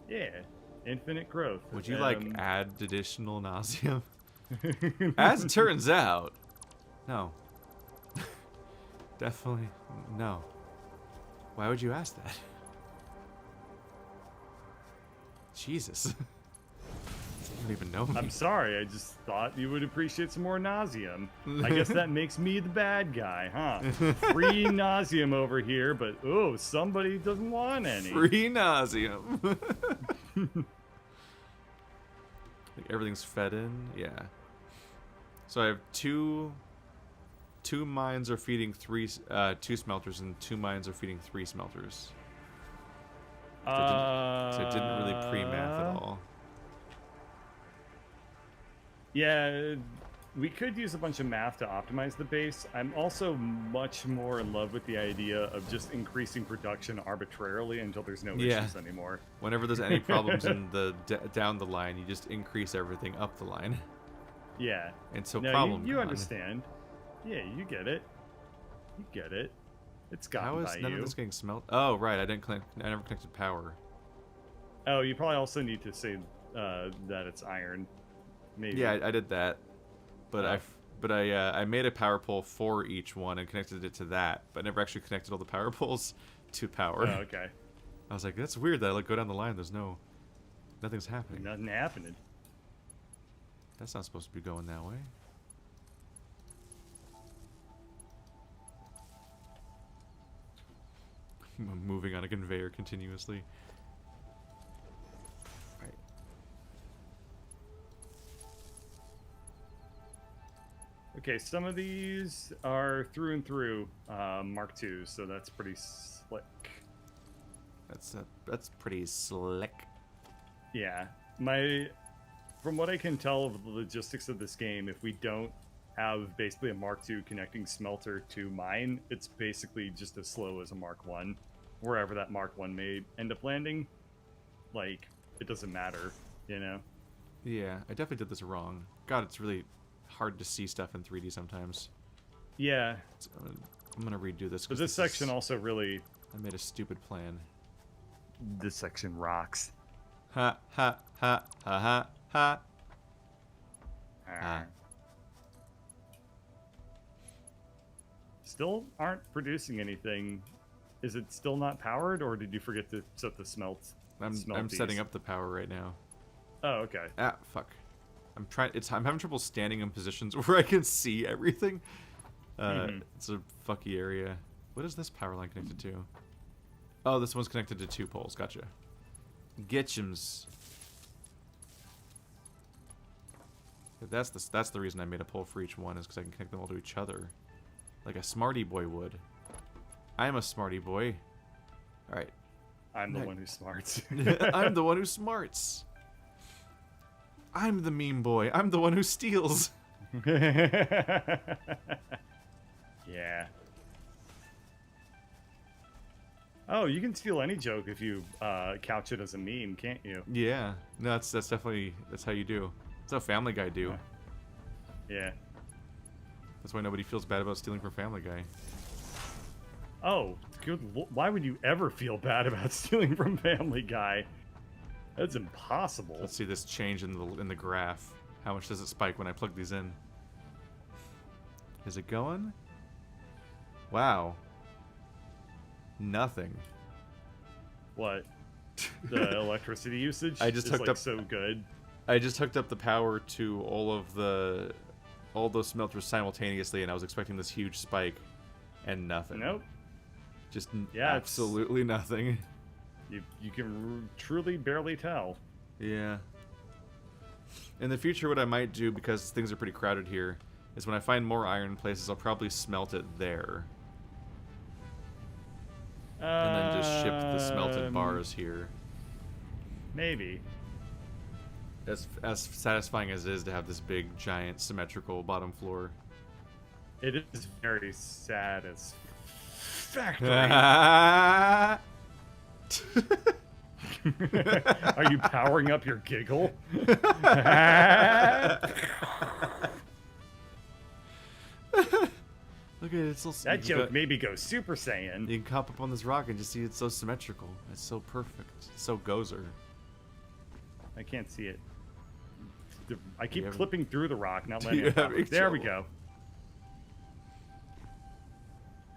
Yeah. Infinite growth. Would you like add additional nauseum? As it turns out, no. Definitely no. Why would you ask that? Jesus. You don't even know me. I'm sorry, I just thought you would appreciate some more nauseum. I guess that makes me the bad guy, huh? Free nauseum over here, but somebody doesn't want any. Free nauseum. Like everything's fed in, yeah. So I have two mines are feeding two smelters, and 2 mines are feeding 3 smelters. So I didn't really pre-math at all. Yeah, we could use a bunch of math to optimize the base. I'm also much more in love with the idea of just increasing production arbitrarily until there's no issues anymore. Whenever there's any problems in the down the line, you just increase everything up the line. Yeah. And so no, problem you gone. understand. Yeah, you get it. You get it. It's How gotten is by none of you. this getting smelt? Oh, right. I never connected power. Oh, you probably also need to say that it's iron. Maybe. Yeah, I did that, but Oh. I made a power pole for each one and connected it to that, but never actually connected all the power poles to power. Oh, okay. I was like, that's weird that I go down the line. Nothing's happening. Nothing happening. That's not supposed to be going that way. Moving on a conveyor continuously. Right. Okay, some of these are through and through Mark II, so that's pretty slick. That's pretty slick. Yeah, from what I can tell of the logistics of this game, if we don't have basically a Mark II connecting smelter to mine, it's basically just as slow as a Mark I. Wherever that Mark I may end up landing, like, it doesn't matter, you know? Yeah, I definitely did this wrong. God, it's really hard to see stuff in 3D sometimes. Yeah, I'm gonna redo this. but 'Cause this section also really... I made a stupid plan. This section rocks. Ha ha ha ha ha ha. Ah. Still aren't producing anything. Is it still not powered, or did you forget to set the smelt? I'm setting up the power right now. Oh, okay. Ah, fuck. I'm having trouble standing in positions where I can see everything. It's a fucky area. What is this power line connected to? Oh, this one's connected to 2 poles. Gotcha. Getchums. That's the reason I made a pole for each one, is because I can connect them all to each other, like a smarty boy would. I'm a smarty boy. All right. I'm the one who smarts. I'm the one who smarts. I'm the meme boy. I'm the one who steals. Yeah. Oh, you can steal any joke if you couch it as a meme, can't you? Yeah. No, that's definitely how you do. That's how Family Guy do. Yeah. That's why nobody feels bad about stealing from Family Guy. Oh, good. Why would you ever feel bad about stealing from Family Guy? That's impossible. Let's see this change in the graph. How much does it spike when I plug these in? Is it going? Wow. Nothing. What? The electricity usage I just is hooked like up so good. I just hooked up the power to all those smelters simultaneously, and I was expecting this huge spike, and nothing. Nope. Just Yeah, absolutely nothing. You can truly barely tell. Yeah. In the future, what I might do, because things are pretty crowded here, is when I find more iron places, I'll probably smelt it there. And then just ship the smelted bars here. Maybe. As satisfying as it is to have this big, giant, symmetrical bottom floor. It is very satisfactory. Are you powering up your giggle? Look at it, it's so That joke maybe goes Super Saiyan. You can hop up on this rock and just see it's so symmetrical. It's so perfect. It's so gozer. I can't see it. I keep have- clipping through the rock, not Do letting you it have cover. any There we trouble?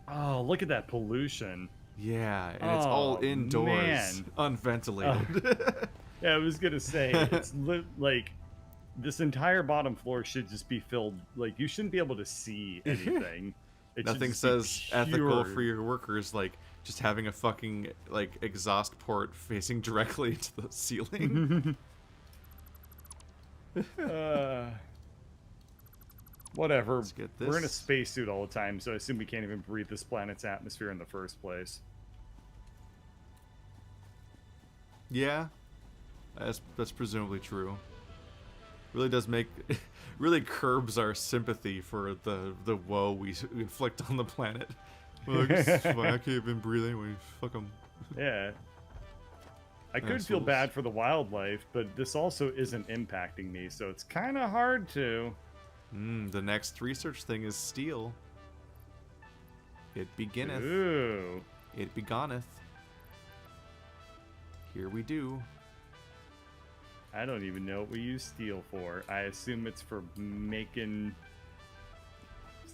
go. Oh, look at that pollution. Yeah, and it's all Oh, indoors, man. unventilated. Yeah, I was gonna say, it's like this entire bottom floor should just be filled. Like, you shouldn't be able to see anything. It should Nothing just be says ethical pure. for your workers like just having a fucking like exhaust port facing directly into the ceiling. Whatever. Let's get We're in a this. spacesuit all the time, so I assume we can't even breathe this planet's atmosphere in the first place. Yeah, that's presumably true. Really does make, really curbs our sympathy for the woe we inflict on the planet. Well, I guess it's fine. I can't even breathe anyway. Fuck them. Yeah. I could feel Assholes. bad for the wildlife, but this also isn't impacting me, so it's kind of hard to. The next research thing is steel. It beginneth. Ooh. It begoneth. Here we do. I don't even know what we use steel for. I assume it's for making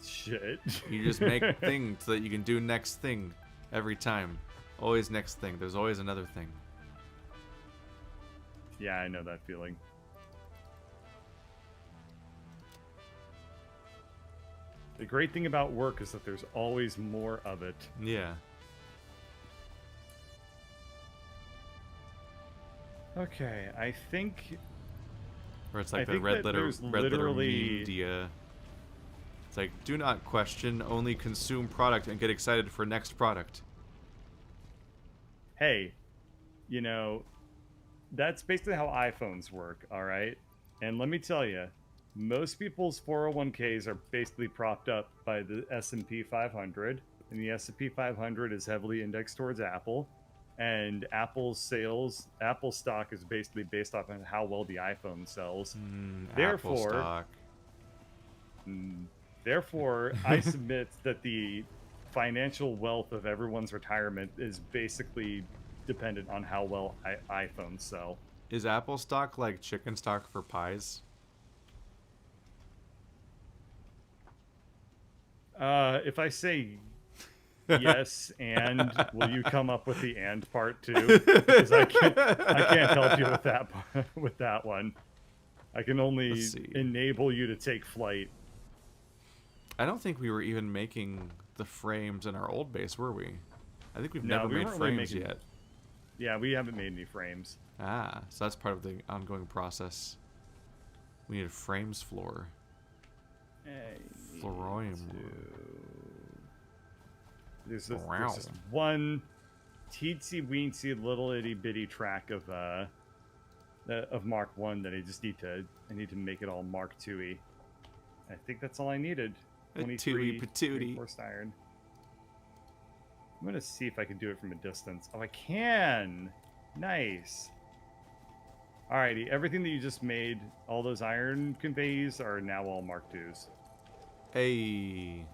shit. You just make things so that you can do next thing every time. Always next thing. There's always another thing. Yeah, I know that feeling. The great thing about work is that there's always more of it. Yeah. Okay, I think Or it's I like the think red that letter there's red letter literally- media. It's like, do not question, only consume product and get excited for next product. hey, you know, that's basically how iPhones work, all right? And let me tell you, most people's 401ks are basically propped up by the S&P 500, and the S&P 500 is heavily indexed towards Apple, and Apple's Apple stock is basically based off of how well the iPhone sells. Apple Therefore- stock. Therefore, I submit that the financial wealth of everyone's retirement is basically dependent on how well iPhones sell. Is Apple stock like chicken stock for pies? If I say yes, and will you come up with the and part too? Because I can't help you with that with that one. I can only Let's see. enable you to take flight. I don't think we were even making the frames in our old base, were we? I think we've No, never we made weren't really frames making- yet. Yeah, we haven't made any frames. Ah, so that's part of the ongoing process. We need a frames floor. Floroium. There's this one teensy weensy little itty bitty track of Mark 1 that I need to make it all Mark 2-y. I think that's all I needed. A tooty patooty. reinforced iron. I'm gonna see if I can do it from a distance. Oh, I can! Nice. Alrighty, everything that you just made, all those iron conveys are now all Mark 2s. Hey.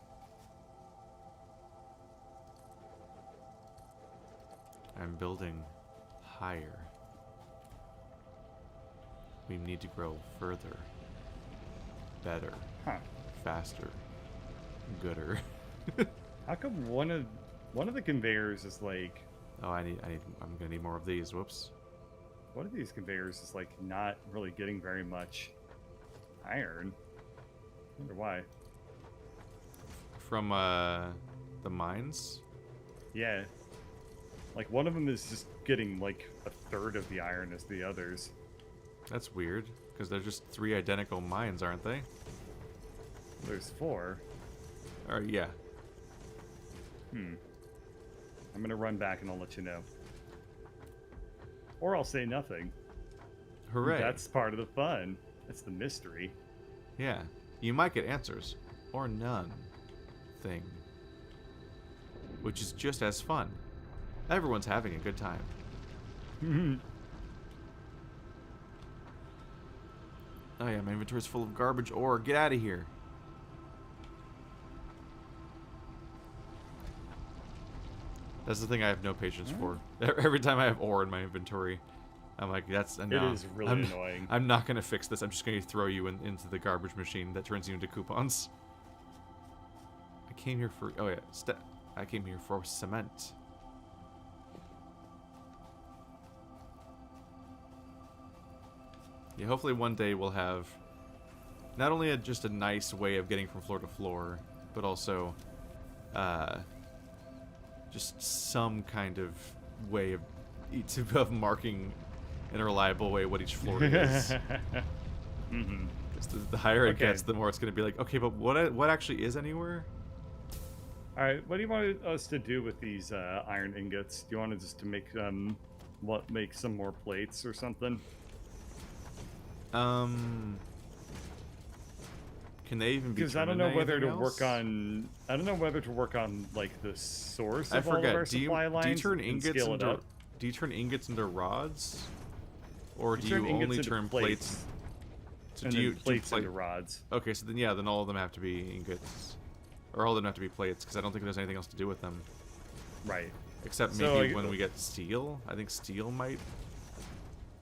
I'm building higher. We need to grow further. Better. Huh. Faster. Gooder. How come one of the conveyors is like... Oh, I'm gonna need more of these. Whoops. One of these conveyors is like not really getting very much iron. I wonder why. From the mines. Yeah. Like one of them is just getting like a third of the iron as the others. That's weird, because they're just 3 identical mines, aren't they? There's 4. Or yeah. I'm gonna run back and I'll let you know. Or I'll say nothing. Hooray. That's part of the fun. That's the mystery. Yeah. You might get answers. Or none. Thing. Which is just as fun. Everyone's having a good time. Oh yeah, my inventory's full of garbage ore. Get out of here. That's the thing I have no patience for. Every time I have ore in my inventory, I'm like, that's enough. It is really annoying. I'm not going to fix this. I'm just going to throw you into the garbage machine that turns you into coupons. I came here for... Oh, yeah. I came here for cement. Yeah, hopefully one day we'll have not only just a nice way of getting from floor to floor, but also just some kind of way of marking in a reliable way what each floor is. The higher it gets, the more it's going to be like, okay, but what actually is anywhere? All right, what do you want us to do with these iron ingots? Do you want us just to make make some more plates or something? Can they even be? Because I don't know whether to work on. I don't know whether to work on like the source of all of our supply lines. Do you turn and ingots scale it into? up. Do you turn ingots into rods, or do turn you ingots only into turn plates? So and do then you do plates plate? into rods. Okay, so then yeah, then all of them have to be ingots, or all of them have to be plates because I don't think there's anything else to do with them Right. except So, maybe when we get steel. I think steel might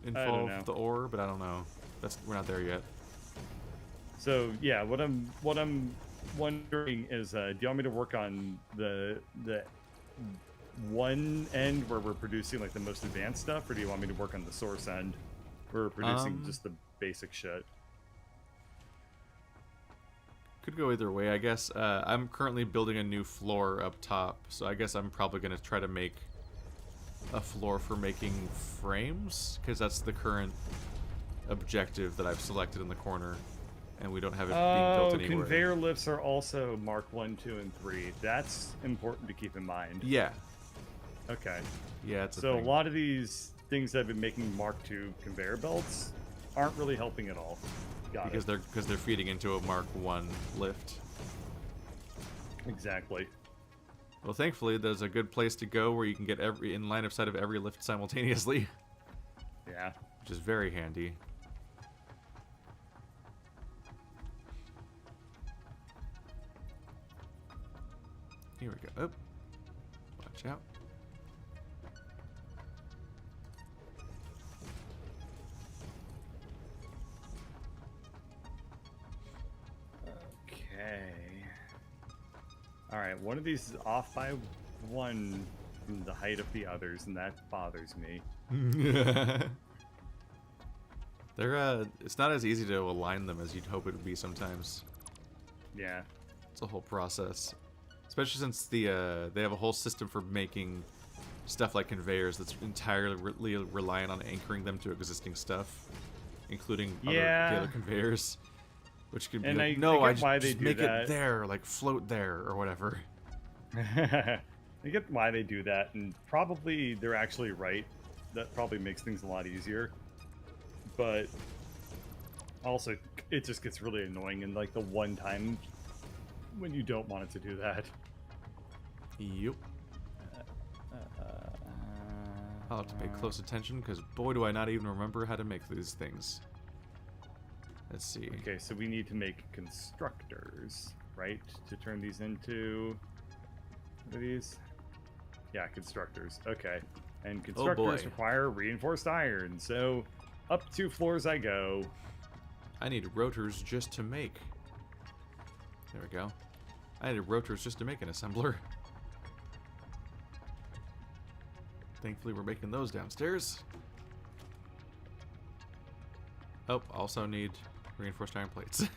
know. involve the ore, but I don't know. We're not there yet. So yeah, what I'm wondering is, do you want me to work on the one end where we're producing like the most advanced stuff, or do you want me to work on the source end where we're producing just the basic shit? Could go either way, I guess. I'm currently building a new floor up top, so I guess I'm probably going to try to make a floor for making frames, because that's the current objective that I've selected in the corner, and we don't have it being built anywhere. Conveyor lifts are also Mark 1, 2, and 3. That's important to keep in mind. Yeah. Okay. Yeah, it's So a lot of these things that have been making Mark 2 conveyor belts aren't really helping at all. Because they're feeding into a Mark 1 lift. Exactly. Well, thankfully, there's a good place to go where you can get in line of sight of every lift simultaneously. Yeah. Which is very handy. Here we go. Oh. Watch out. Okay. All right, one of these is off by one from the height of the others, and that bothers me. It's not as easy to align them as you'd hope it would be sometimes. Yeah. It's a whole process. Especially since they have a whole system for making stuff like conveyors that's entirely reliant on anchoring them to existing stuff, including the other conveyors. Which could be and like, I just, why just they make do that. it there, like float there or whatever. I get why they do that, and probably they're actually right. That probably makes things a lot easier. But also, it just gets really annoying in like the one time when you don't want it to do that. Yep. I'll have to pay close attention because boy, do I not even remember how to make these things. Let's see. Okay, so we need to make constructors, right? To turn these into... What are these? Yeah, constructors. Okay. And constructors require reinforced iron, so up 2 floors I go. I need rotors just to make. There we go. I need rotors just to make an assembler. Thankfully we're making those downstairs. Oh, also need reinforced iron plates.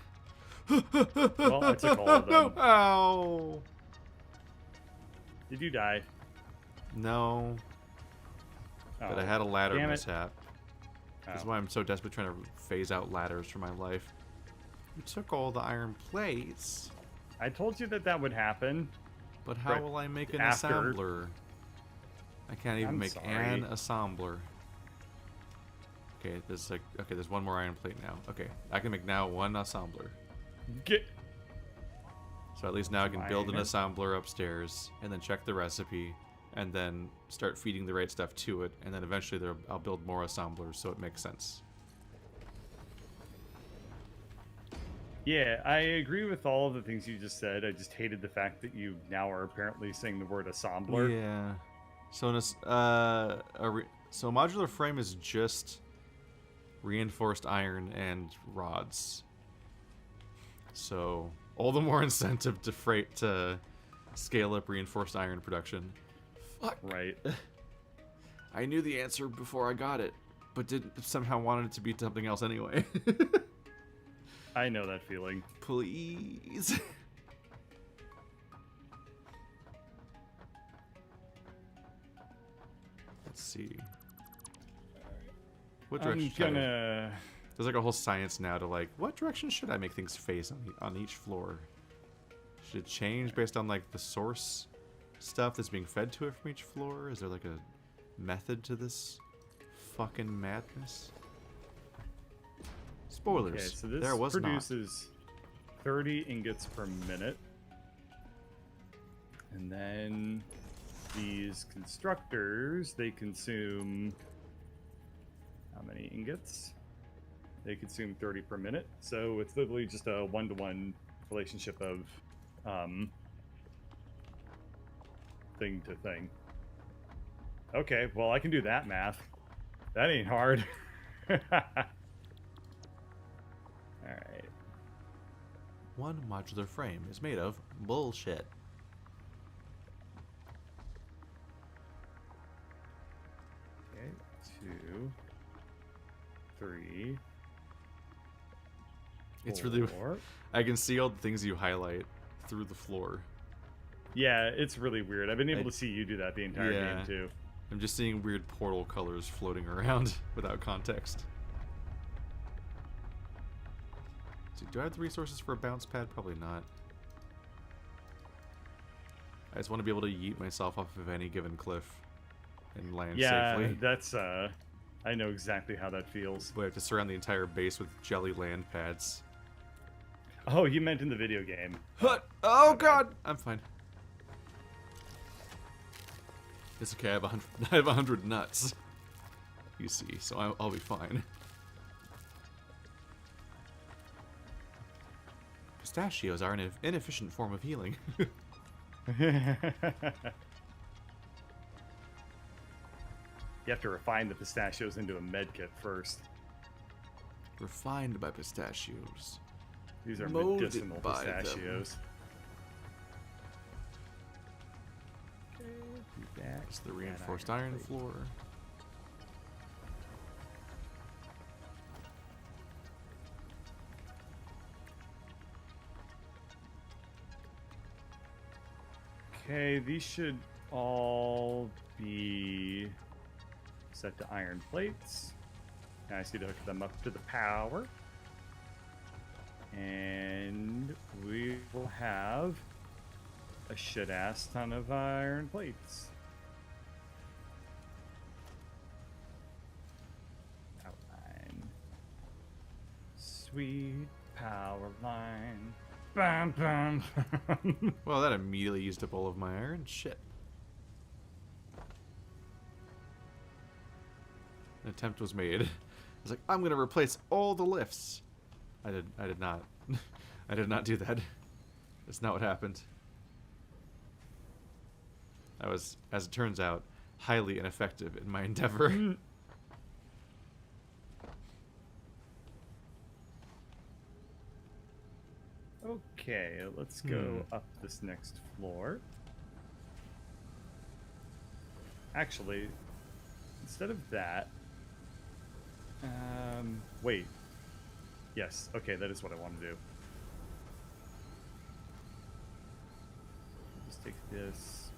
Well, I took all of them. Ow! Did you die? No. Oh, But I had a ladder damn it. mishap. That's why I'm so desperate trying to phase out ladders from my life. You took all the iron plates. I told you that would happen. But how Right will I make an after. assembler? I can't even I'm make sorry. an assembler. Okay, there's one more iron plate now. Okay, I can make now one assembler. Get... So at least now I can build an Fine. assembler upstairs, and then check the recipe, and then start feeding the right stuff to it, and then eventually I'll build more assemblers so it makes sense. Yeah, I agree with all of the things you just said. I just hated the fact that you now are apparently saying the word assembler. Yeah. So so a modular frame is just reinforced iron and rods. So all the more incentive to scale up reinforced iron production. Fuck. Right. I knew the answer before I got it, but somehow wanted it to be something else anyway. I know that feeling. Please. Let's see. What direction should I... There's There's like a whole science now to like, what direction should I make things face on each floor? Should it change based on like the source stuff that's being fed to it from each floor? Is there like a method to this fucking madness? Spoilers. Okay, so this there was produces 30 ingots per minute. And then these constructors, they consume how many ingots? They consume 30 per minute, so it's literally just a one-to-one relationship of thing to thing. Okay, well, I can do that math. That ain't hard. All right. One modular frame is made of bullshit. Okay, 2, 3. It's really. 4. I can see all the things you highlight through the floor. Yeah, it's really weird. I've been able to see you do that the entire game too. I'm just seeing weird portal colors floating around without context. So, do I have the resources for a bounce pad? Probably not. I just want to be able to yeet myself off of any given cliff and land safely. Yeah, that's I know exactly how that feels. We have to surround the entire base with jelly land pads. Oh, you meant in the video game. Oh god! I'm fine. It's okay, I have 100, I have 100 nuts. You see, so I'll be fine. Pistachios are an inefficient form of healing. You have to refine the pistachios into a med kit first. Refined by pistachios. These are Molded medicinal by them. pistachios. Okay, do that. It's the reinforced iron plate. floor. Okay, these should all be set to iron plates. Now I just need to hook them up to the power. And we will have a shit-ass ton of iron plates. Outline. Sweet power line. Bam, bam, bam. Well, that immediately used up all of my iron. Shit. An attempt was made. I was like, I'm gonna replace all the lifts. I did not. I did not do that. That's not what happened. I was, as it turns out, highly ineffective in my endeavor. Okay, let's go up this next floor. Actually, instead of that, wait. Yes, okay, that is what I want to do. Just take this.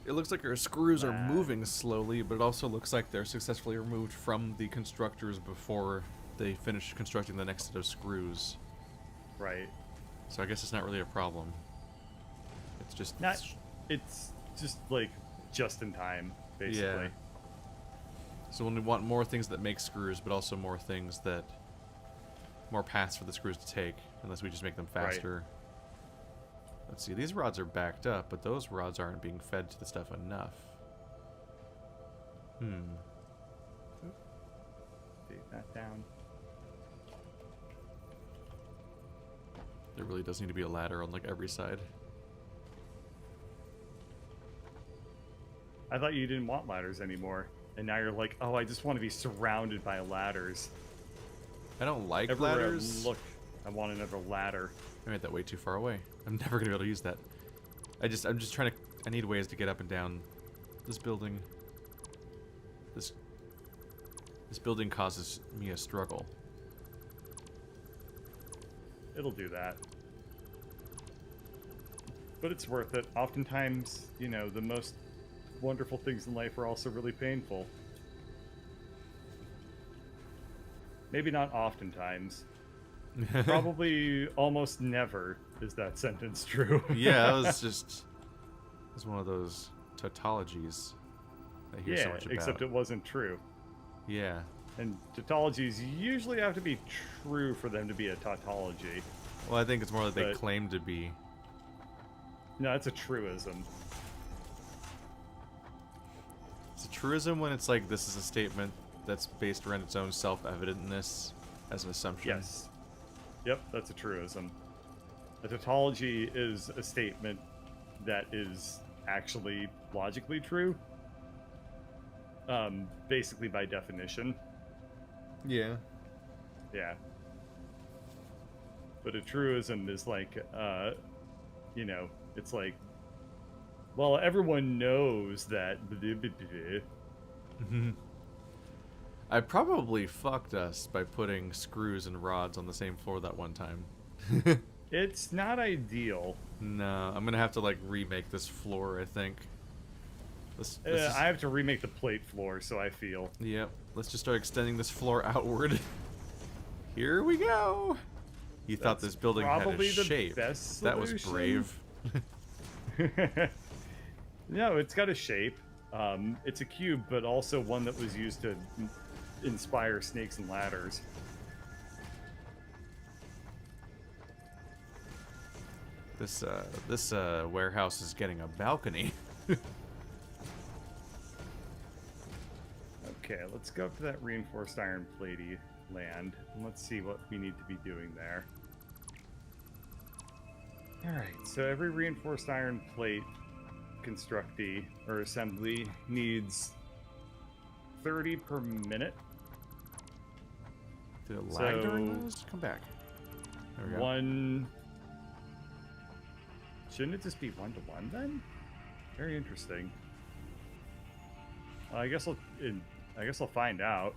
It looks like our screws are moving slowly, but it also looks like they're successfully removed from the constructors before they finish constructing the next set of screws. Right. So I guess it's not really a problem. It's just... It's just, like, just in time, basically. Yeah. So when we want more things that make screws, but also more things that... more paths for the screws to take, unless we just make them faster. Right. Let's see, these rods are backed up, but those rods aren't being fed to the stuff enough. Take that down. There really does need to be a ladder on, like, every side. I thought you didn't want ladders anymore. And now you're like, oh, I just want to be surrounded by ladders. I don't like Everywhere ladders. I look, I want another ladder. I made that way too far away. I'm never gonna be able to use that. I'm just trying to... I need ways to get up and down this building. This building causes me a struggle. It'll do that. But it's worth it. Oftentimes, you know, the most wonderful things in life are also really painful. Maybe not oftentimes. Probably almost never is that sentence true. Yeah, that was just... It was one of those tautologies I hear so much about. Except it wasn't true. Yeah. And tautologies usually have to be true for them to be a tautology. Well, I think it's more that they claim to be. No, it's a truism. It's a truism when it's like, this is a statement that's based around its own self-evidentness, as an assumption. Yes. Yep, that's a truism. A tautology is a statement that is actually logically true. Basically by definition. Yeah. Yeah. But a truism is like, it's like, well, everyone knows that. I probably fucked us by putting screws and rods on the same floor that one time. It's not ideal. No, I'm gonna have to like remake this floor, I think. This is... I have to remake the plate floor, so I feel. Yep. Let's just start extending this floor outward. Here we go. You thought this building had a shape. That was brave. No, it's got a shape. It's a cube, but also one that was used to inspire snakes and ladders. This warehouse is getting a balcony. Okay, let's go up to that reinforced iron platey land, and let's see what we need to be doing there. Alright, so every reinforced iron plate constructee, or assembly, needs 30 per minute. Did it lag during those? Come back. There we go. One... Shouldn't it just be 1-to-1 then? Very interesting. Well, I guess I'll find out.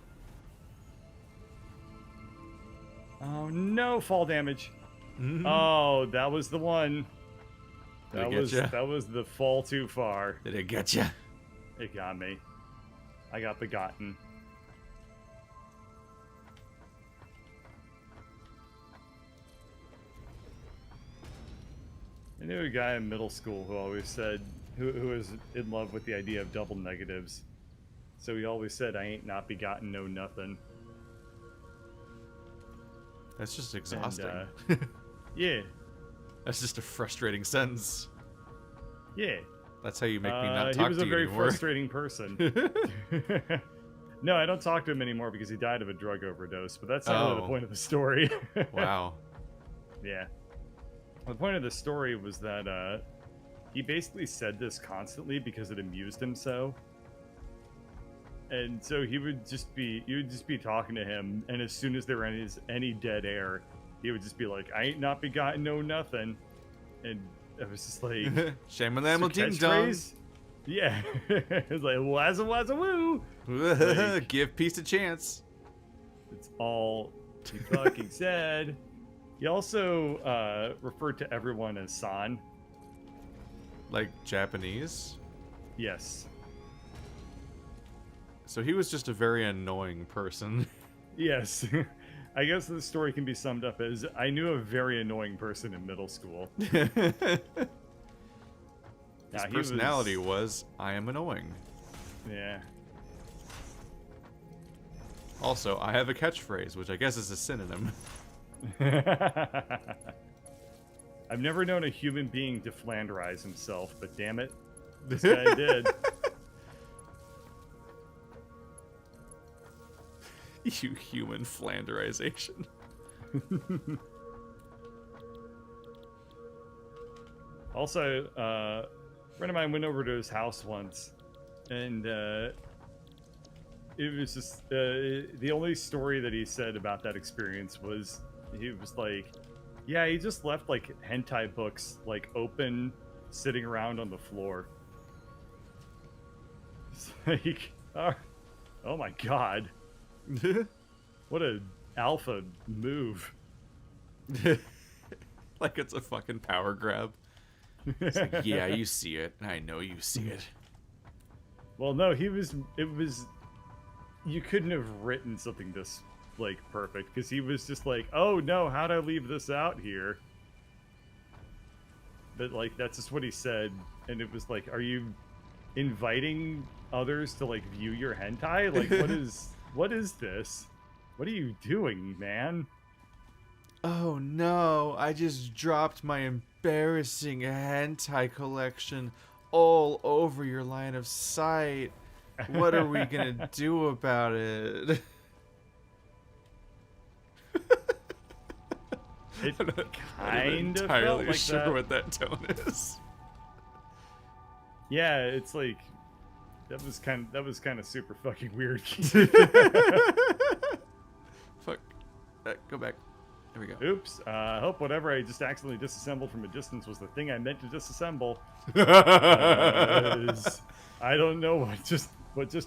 Oh no, fall damage. Mm-hmm. Oh, that was the one. Did it get ya? That was the fall too far. Did it get you? It got me. I got begotten. I knew a guy in middle school who always said, who was in love with the idea of double negatives. So he always said, I ain't not begotten, no nothing. That's just exhausting. And, yeah. That's just a frustrating sentence. Yeah. That's how you make me not talk to you anymore. He was a very frustrating person. No, I don't talk to him anymore because he died of a drug overdose, but that's not really the point of the story. Wow. Yeah. The point of the story was that he basically said this constantly because it amused him so. And so you would just be talking to him, and as soon as there was any dead air, he would just be like, I ain't not begotten, no nothing. And it was just like... Shame on them, ding dong. Yeah. It's like, wazza wazza woo. Like, give peace a chance. It's all he fucking said. He also referred to everyone as san. Like Japanese? Yes. So he was just a very annoying person. Yes. I guess the story can be summed up as, I knew a very annoying person in middle school. His personality was, I am annoying. Yeah. Also, I have a catchphrase, which I guess is a synonym. I've never known a human being to Flanderize himself, but damn it, this guy did. You human Flanderization. Also, a friend of mine went over to his house once, and it was just the only story that he said about that experience was he was like, yeah, he just left like hentai books like open, sitting around on the floor. It's like, oh my god. What a alpha move. Like it's a fucking power grab. It's like, yeah, you see it. I know you see it. Well, no, it was, you couldn't have written something this, like, perfect, because he was just like, oh no, how'd I leave this out here? But, like, that's just what he said, and it was like, are you inviting others to, like, view your hentai? Like, what is this? What are you doing, man? Oh no, I just dropped my embarrassing hentai collection all over your line of sight. What are we gonna do about it? It I'm not kind of felt entirely like sure that. what that tone is. Yeah, it's like that was kind of super fucking weird. Fuck. Go back. There we go. Oops. I hope whatever I just accidentally disassembled from a distance was the thing I meant to disassemble. I don't know what just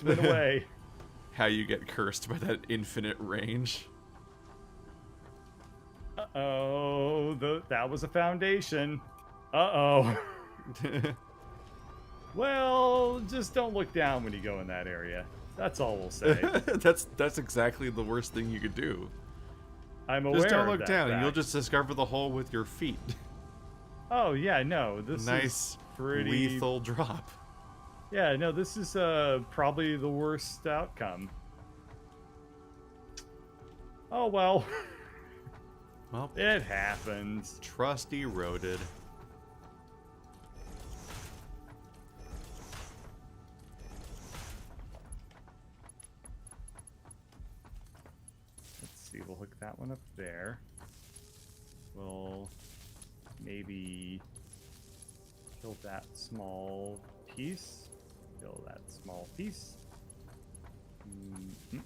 went away. How you get cursed by that infinite range. Uh-oh, that was a foundation. Uh-oh. Well, just don't look down when you go in that area. That's all we'll say. That's exactly the worst thing you could do. I'm aware Just don't of look that down, and you'll fact. just discover the hole with your feet. Oh yeah, no, this Nice, is pretty lethal drop. Yeah, no, this is probably the worst outcome. Oh well. Well, It happens. trust eroded. Let's see, we'll hook that one up there. We'll maybe kill that small piece. Kill that small piece. Mhm.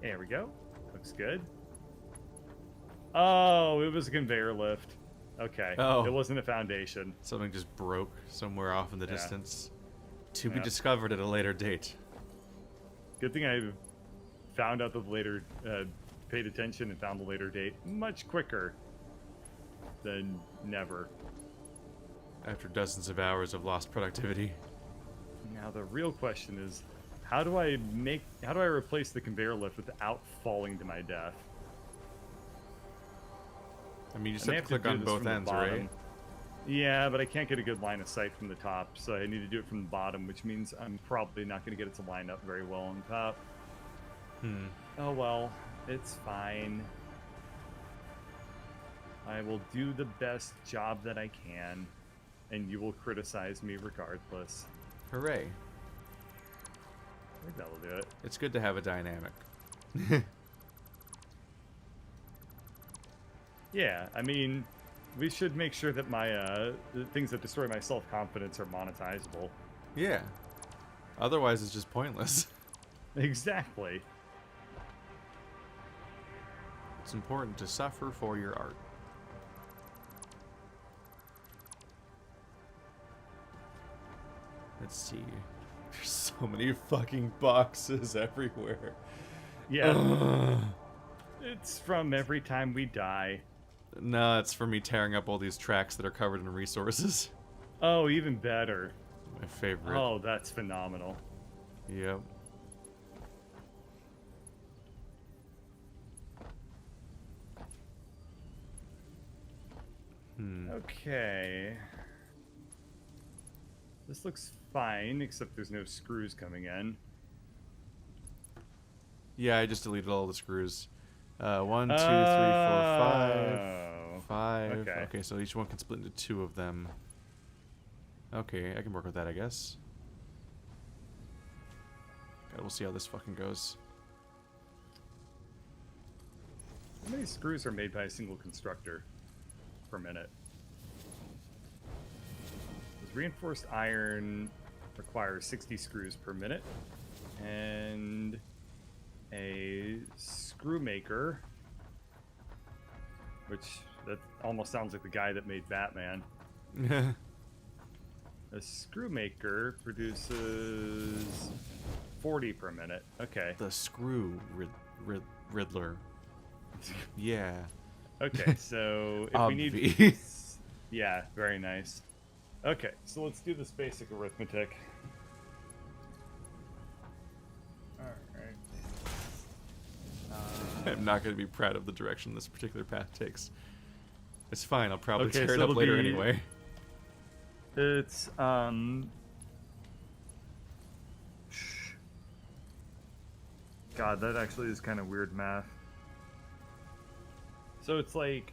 There we go. Looks good. Oh, it was a conveyor lift. Okay. Oh. It wasn't a foundation. Something just broke somewhere off in the Yeah. distance. To be Yeah. discovered at a later date. Good thing I found out the later, paid attention and found the later date much quicker than never. After dozens of hours of lost productivity. Now the real question is, how do I replace the conveyor lift without falling to my death? I mean, you just I may have to have click do on this both from the ends, bottom. right? Yeah, but I can't get a good line of sight from the top, so I need to do it from the bottom, which means I'm probably not going to get it to line up very well on top. Oh well, it's fine. I will do the best job that I can, and you will criticize me regardless. Hooray. I think that'll do it. It's good to have a dynamic. Yeah, I mean, we should make sure that my the things that destroy my self-confidence are monetizable. Yeah. Otherwise, it's just pointless. Exactly. It's important to suffer for your art. Let's see. There's so many fucking boxes everywhere. Yeah. It's from every time we die. No, it's for me tearing up all these tracks that are covered in resources. Oh, even better. My favorite. Oh, that's phenomenal. Yep. Okay. This looks fine, except there's no screws coming in. Yeah, I just deleted all the screws. 1, 2, 3, 4, 5. Oh. 5. Okay. Okay, so each one can split into 2 of them. Okay, I can work with that, I guess. God, we'll see how this fucking goes. How many screws are made by a single constructor per minute? Does reinforced iron requires 60 screws per minute, and a screw maker, which that almost sounds like the guy that made Batman. A screw maker produces 40 per minute. Okay. The screw Riddler. Yeah. Okay, so if we need... Obvi. Yeah, very nice. Okay, so let's do this basic arithmetic. Alright. I'm not going to be proud of the direction this particular path takes. It's fine, I'll probably Okay, tear so it up it'll later be- anyway. It's, God, that actually is kind of weird math. So it's like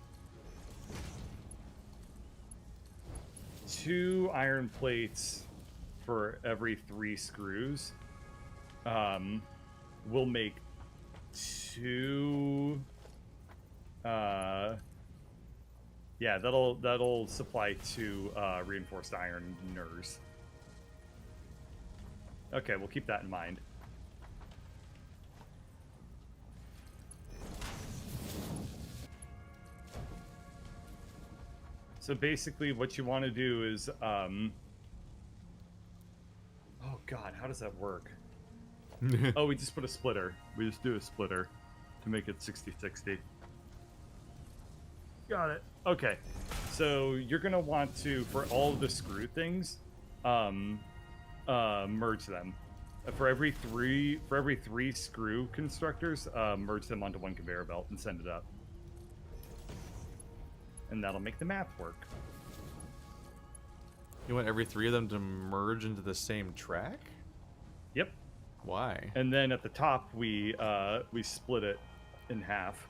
2 iron plates for every 3 screws. Will make 2 Yeah, that'll supply 2 reinforced ironers. Okay, we'll keep that in mind. So basically, what you want to do is, oh God, how does that work? Oh, we just put a splitter. We just do a splitter to make it 60-60. Got it. Okay, so you're gonna want to, for all of the screw things, merge them. For every three screw constructors, merge them onto one conveyor belt and send it up. And that'll make the math work. You want every 3 of them to merge into the same track? Yep. Why? And then at the top, we split it in half.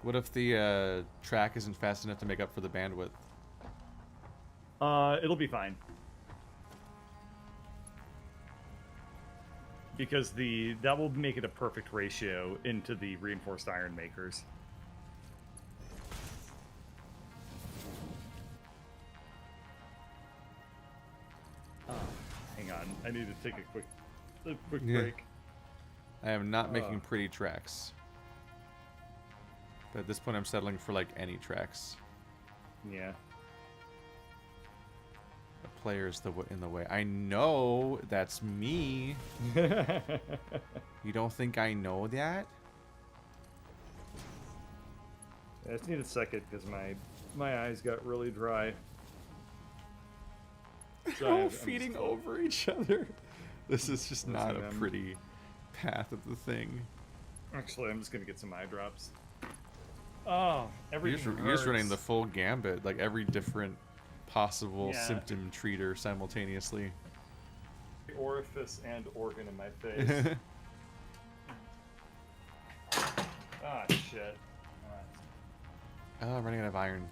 What if the track isn't fast enough to make up for the bandwidth? It'll be fine. Because that will make it a perfect ratio into the reinforced iron makers. Hang on, I need to take a quick break. I am not making pretty tracks. But at this point, I'm settling for like any tracks. Yeah. The player's in the way. I know that's me. You don't think I know that? I just need a second because my eyes got really dry. So They're all feeding over each other. This is just not a pretty path of the thing. Actually, I'm just gonna get some eye drops. Oh, You're just running the full gambit, like every different possible Yeah. symptom treater simultaneously. Orifice and organ in my face. Ah, shit. Oh, I'm running out of iron.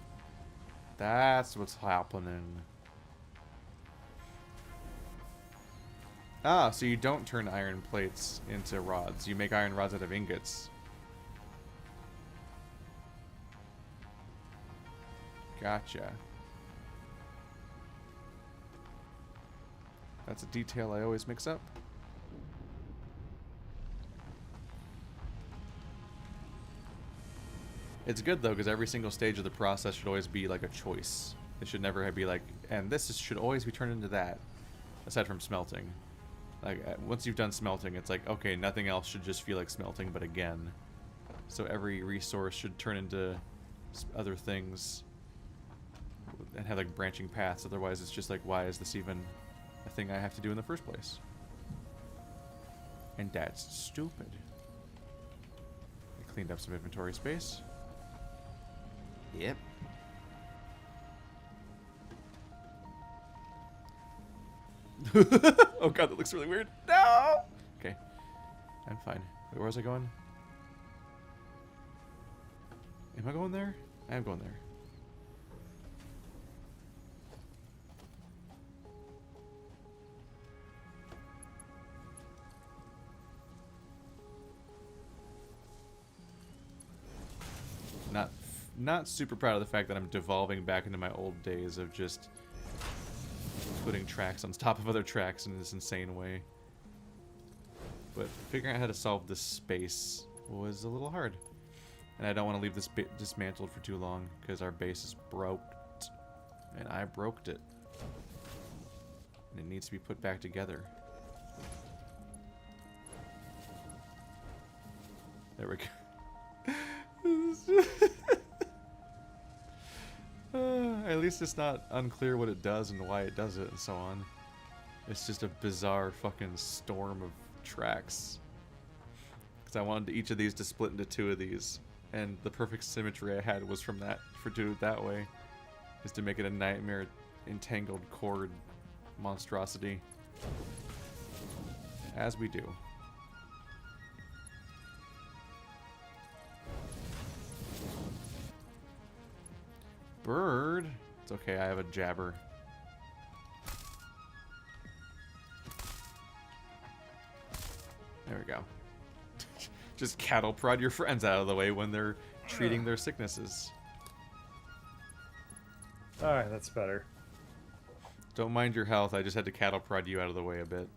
That's what's happening. Ah, so you don't turn iron plates into rods. You make iron rods out of ingots. Gotcha. That's a detail I always mix up. It's good though, because every single stage of the process should always be like a choice. It should never be like, and should always be turned into that. Aside from smelting. Like, once you've done smelting, it's like, okay, nothing else should just feel like smelting, but again. So every resource should turn into other things and have like branching paths. Otherwise, it's just like, why is this even a thing I have to do in the first place? And that's stupid. I cleaned up some inventory space. Yep. Oh god, that looks really weird. No! Okay. I'm fine. Wait, where was I going? Am I going there? I am going there. Not super proud of the fact that I'm devolving back into my old days of just putting tracks on top of other tracks in this insane way. But figuring out how to solve this space was a little hard. And I don't want to leave this dismantled for too long, because our base is broke. And I broked it. And it needs to be put back together. There we go. At least it's not unclear what it does and why it does it and so on. It's just a bizarre fucking storm of tracks. Because I wanted each of these to split into 2 of these. And the perfect symmetry I had was from that, for doing it that way. Is to make it a nightmare entangled cord monstrosity. As we do. Bird. It's okay, I have a jabber. There we go. Just cattle prod your friends out of the way when they're treating their sicknesses. Alright, that's better. Don't mind your health. I just had to cattle prod you out of the way a bit.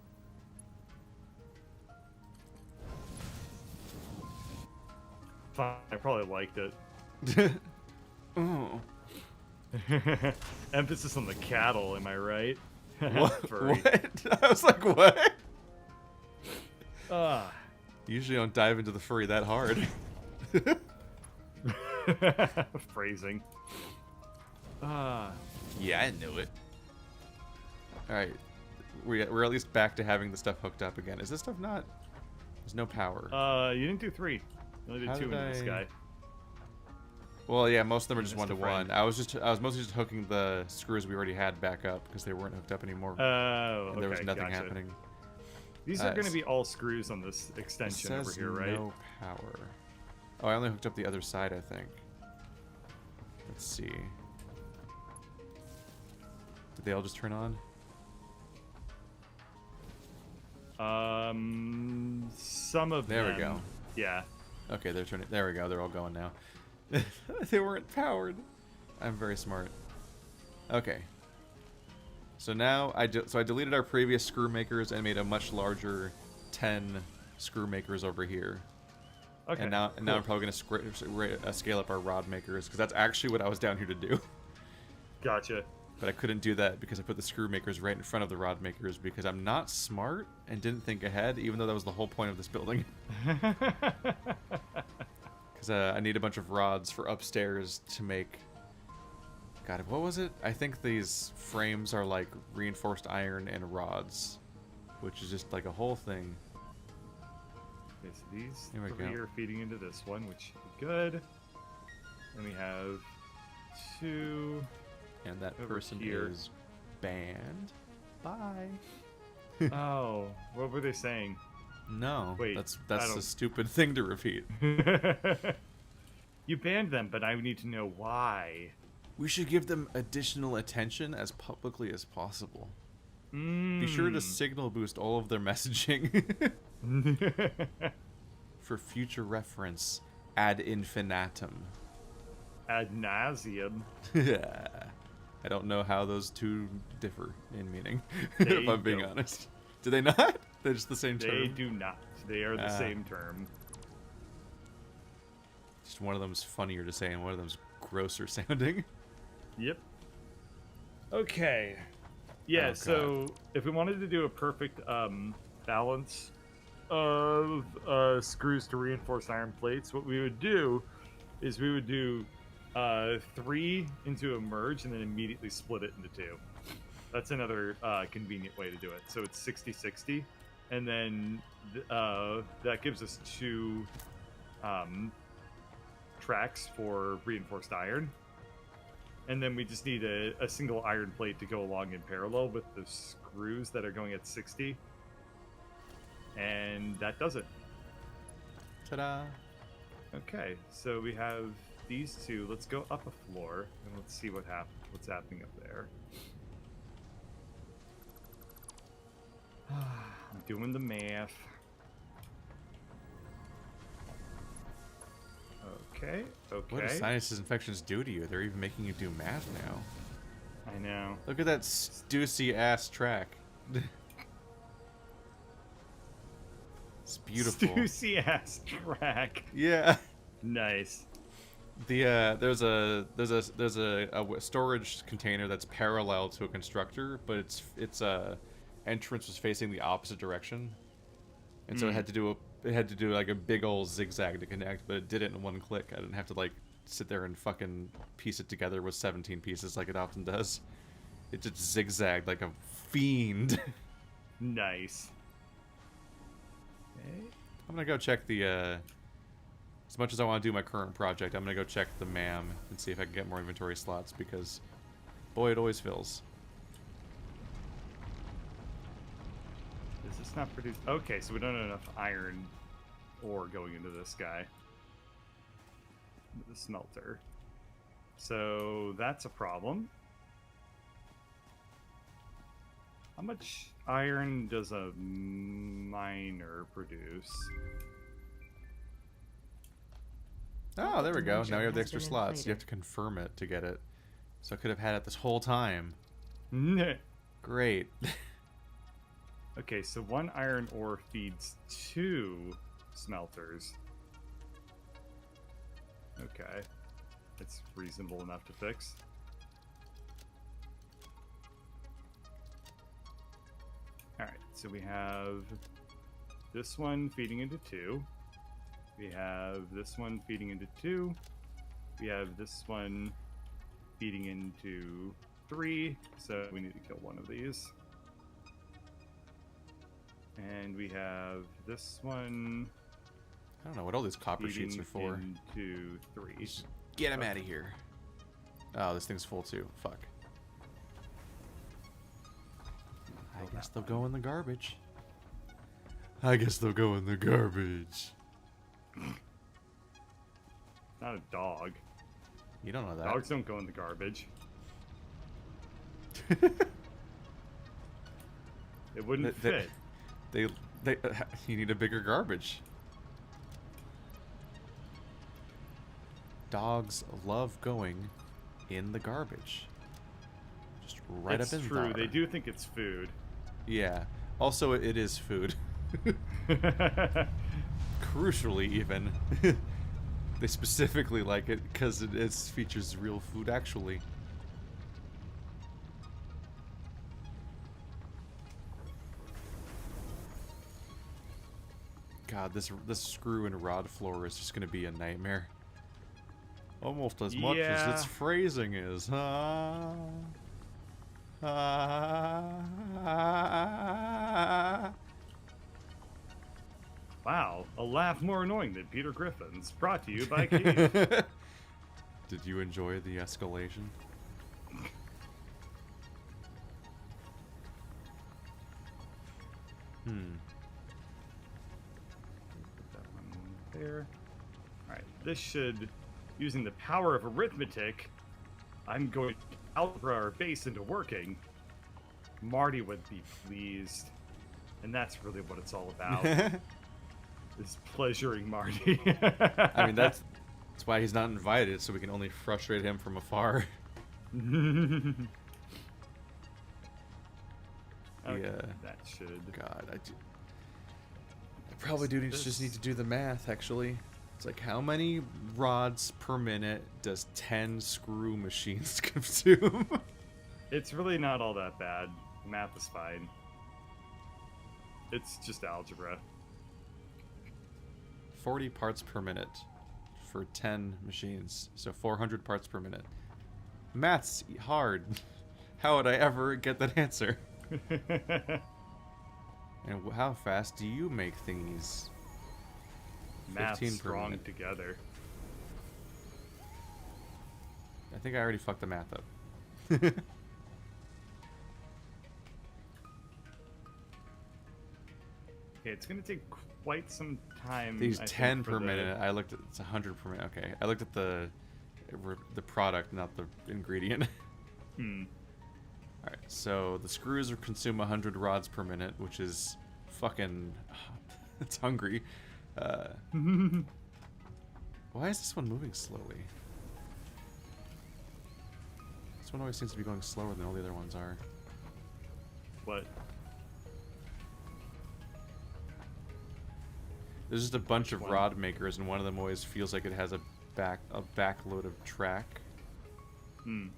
Fine, I probably liked it. Oh. Emphasis on the cattle, am I right? What? Furry. What? I was like, what? Ah. Usually don't dive into the furry that hard. Phrasing. Ah. Yeah, I knew it. Alright. We're at least back to having the stuff hooked up again. Is this stuff not... There's no power. You didn't do 3. You only did How 2 did into this I- guy. Well, yeah, most of them are just Missed a 1-to-1. friend. I was mostly just hooking the screws we already had back up because they weren't hooked up anymore. Oh, and there was okay, nothing gotcha. happening. These are going to be all screws on this It extension over says here, right? no power. Oh, I only hooked up the other side, I think. Let's see. Did they all just turn on? Some of There them. we go. Yeah. Okay, they're turning. There we go. They're all going now. They weren't powered. I'm very smart. Okay. So now I deleted our previous screw makers and made a much larger 10 screw makers over here. Okay. And now cool. I'm probably gonna scale up our rod makers because that's actually what I was down here to do. Gotcha. But I couldn't do that because I put the screw makers right in front of the rod makers because I'm not smart and didn't think ahead, even though that was the whole point of this building. Because I need a bunch of rods for upstairs to make... God, what was it? I think these frames are like reinforced iron and rods, which is just like a whole thing. Okay, so these Here we 3 go. are feeding into this one, which should be good. Then we have 2. And that Over person here. is banned. Bye. Oh, what were they saying? No, Wait, that's I a don't- stupid thing to repeat. You banned them, but I need to know why. We should give them additional attention as publicly as possible. Be sure to signal boost all of their messaging for future reference ad infinitum. Ad nauseum. I don't know how those two differ in meaning, They if I'm being don't. honest. Do they not? They're just the same They term. do not. They are the Ah. same term. Just one of them's funnier to say and one of them's grosser sounding. Yep. Okay. Yeah, Oh, so if we wanted to do a perfect balance of screws to reinforce iron plates, what we would do is we would do 3 into a merge and then immediately split it into 2. That's another convenient way to do it. So it's 60-60, and then that gives us 2 tracks for reinforced iron. And then we just need a single iron plate to go along in parallel with the screws that are going at 60. And that does it. Ta-da! Okay, so we have these 2. Let's go up a floor and let's see what's happening up there. I'm doing the math. Okay, okay. What do sinus infections do to you? They're even making you do math now. I know. Look at that Stussy ass track. It's beautiful. Stussy ass track. Yeah. Nice. The there's a storage container that's parallel to a constructor, but its entrance was facing the opposite direction, and so it had to do like a big old zigzag to connect, but it did it in one click. I didn't have to like sit there and fucking piece it together with 17 pieces like it often does. It just zigzagged like a fiend. Nice. Okay. I'm gonna go check the as much as I want to do my current project, I'm gonna go check the MAM and see if I can get more inventory slots because boy, it always fills. Does this not produce... Okay, so we don't have enough iron ore going into this guy. The smelter. So that's a problem. How much iron does a miner produce? Oh, there we go. Now we have the extra Has been slots. You have inflated. to confirm it to get it. So I could have had it this whole time. Great. Okay, so 1 iron ore feeds 2 smelters. Okay. It's reasonable enough to fix. Alright, so we have this one feeding into 2. We have this one feeding into 2. We have this one feeding into 3. So we need to kill one of these. And we have this one. I don't know what all these copper sheets are for. Into 3. Just get him out of here. Oh, this thing's full too. Fuck. I guess they'll go in the garbage. I guess they'll go in the garbage. Not a dog. You don't know that. Dogs don't go in the garbage. It wouldn't fit. They you need a bigger garbage. Dogs love going in the garbage. Just right up in there. It's true. They do think it's food. Yeah. Also, it is food. Crucially, even. They specifically like it because it features real food, actually. God, this screw and rod floor is just going to be a nightmare. Almost as much as its phrasing is. Wow, a laugh more annoying than Peter Griffin's. Brought to you by Keith. Did you enjoy the escalation? Put that one there. Alright, this should, using the power of arithmetic, I'm going to algebra our base into working. Marty would be pleased. And that's really what it's all about. Is pleasuring Marty. I mean, that's why he's not invited, so we can only frustrate him from afar. Okay, Yeah. that should. God, I probably just need to do the math, actually. It's like, how many rods per minute does 10 screw machines consume? It's really not all that bad. Math is fine. It's just algebra. 40 parts per minute for 10 machines, so 400 parts per minute. Math's hard. How would I ever get that answer? And how fast do you make thingies? Math's 15 per strong minute. together. I think I already fucked the math up. Okay, it's gonna take quite some time. These I 10 think, per minute. I looked at it's 100 per minute. Okay, I looked at the product, not the ingredient. Hmm. All right, so the screws are consume 100 rods per minute, which is fucking. It's hungry. Why is this one moving slowly? This one always seems to be going slower than all the other ones are. What? There's just a bunch of One. rod makers, and one of them always feels like it has a backload of track. Hmm.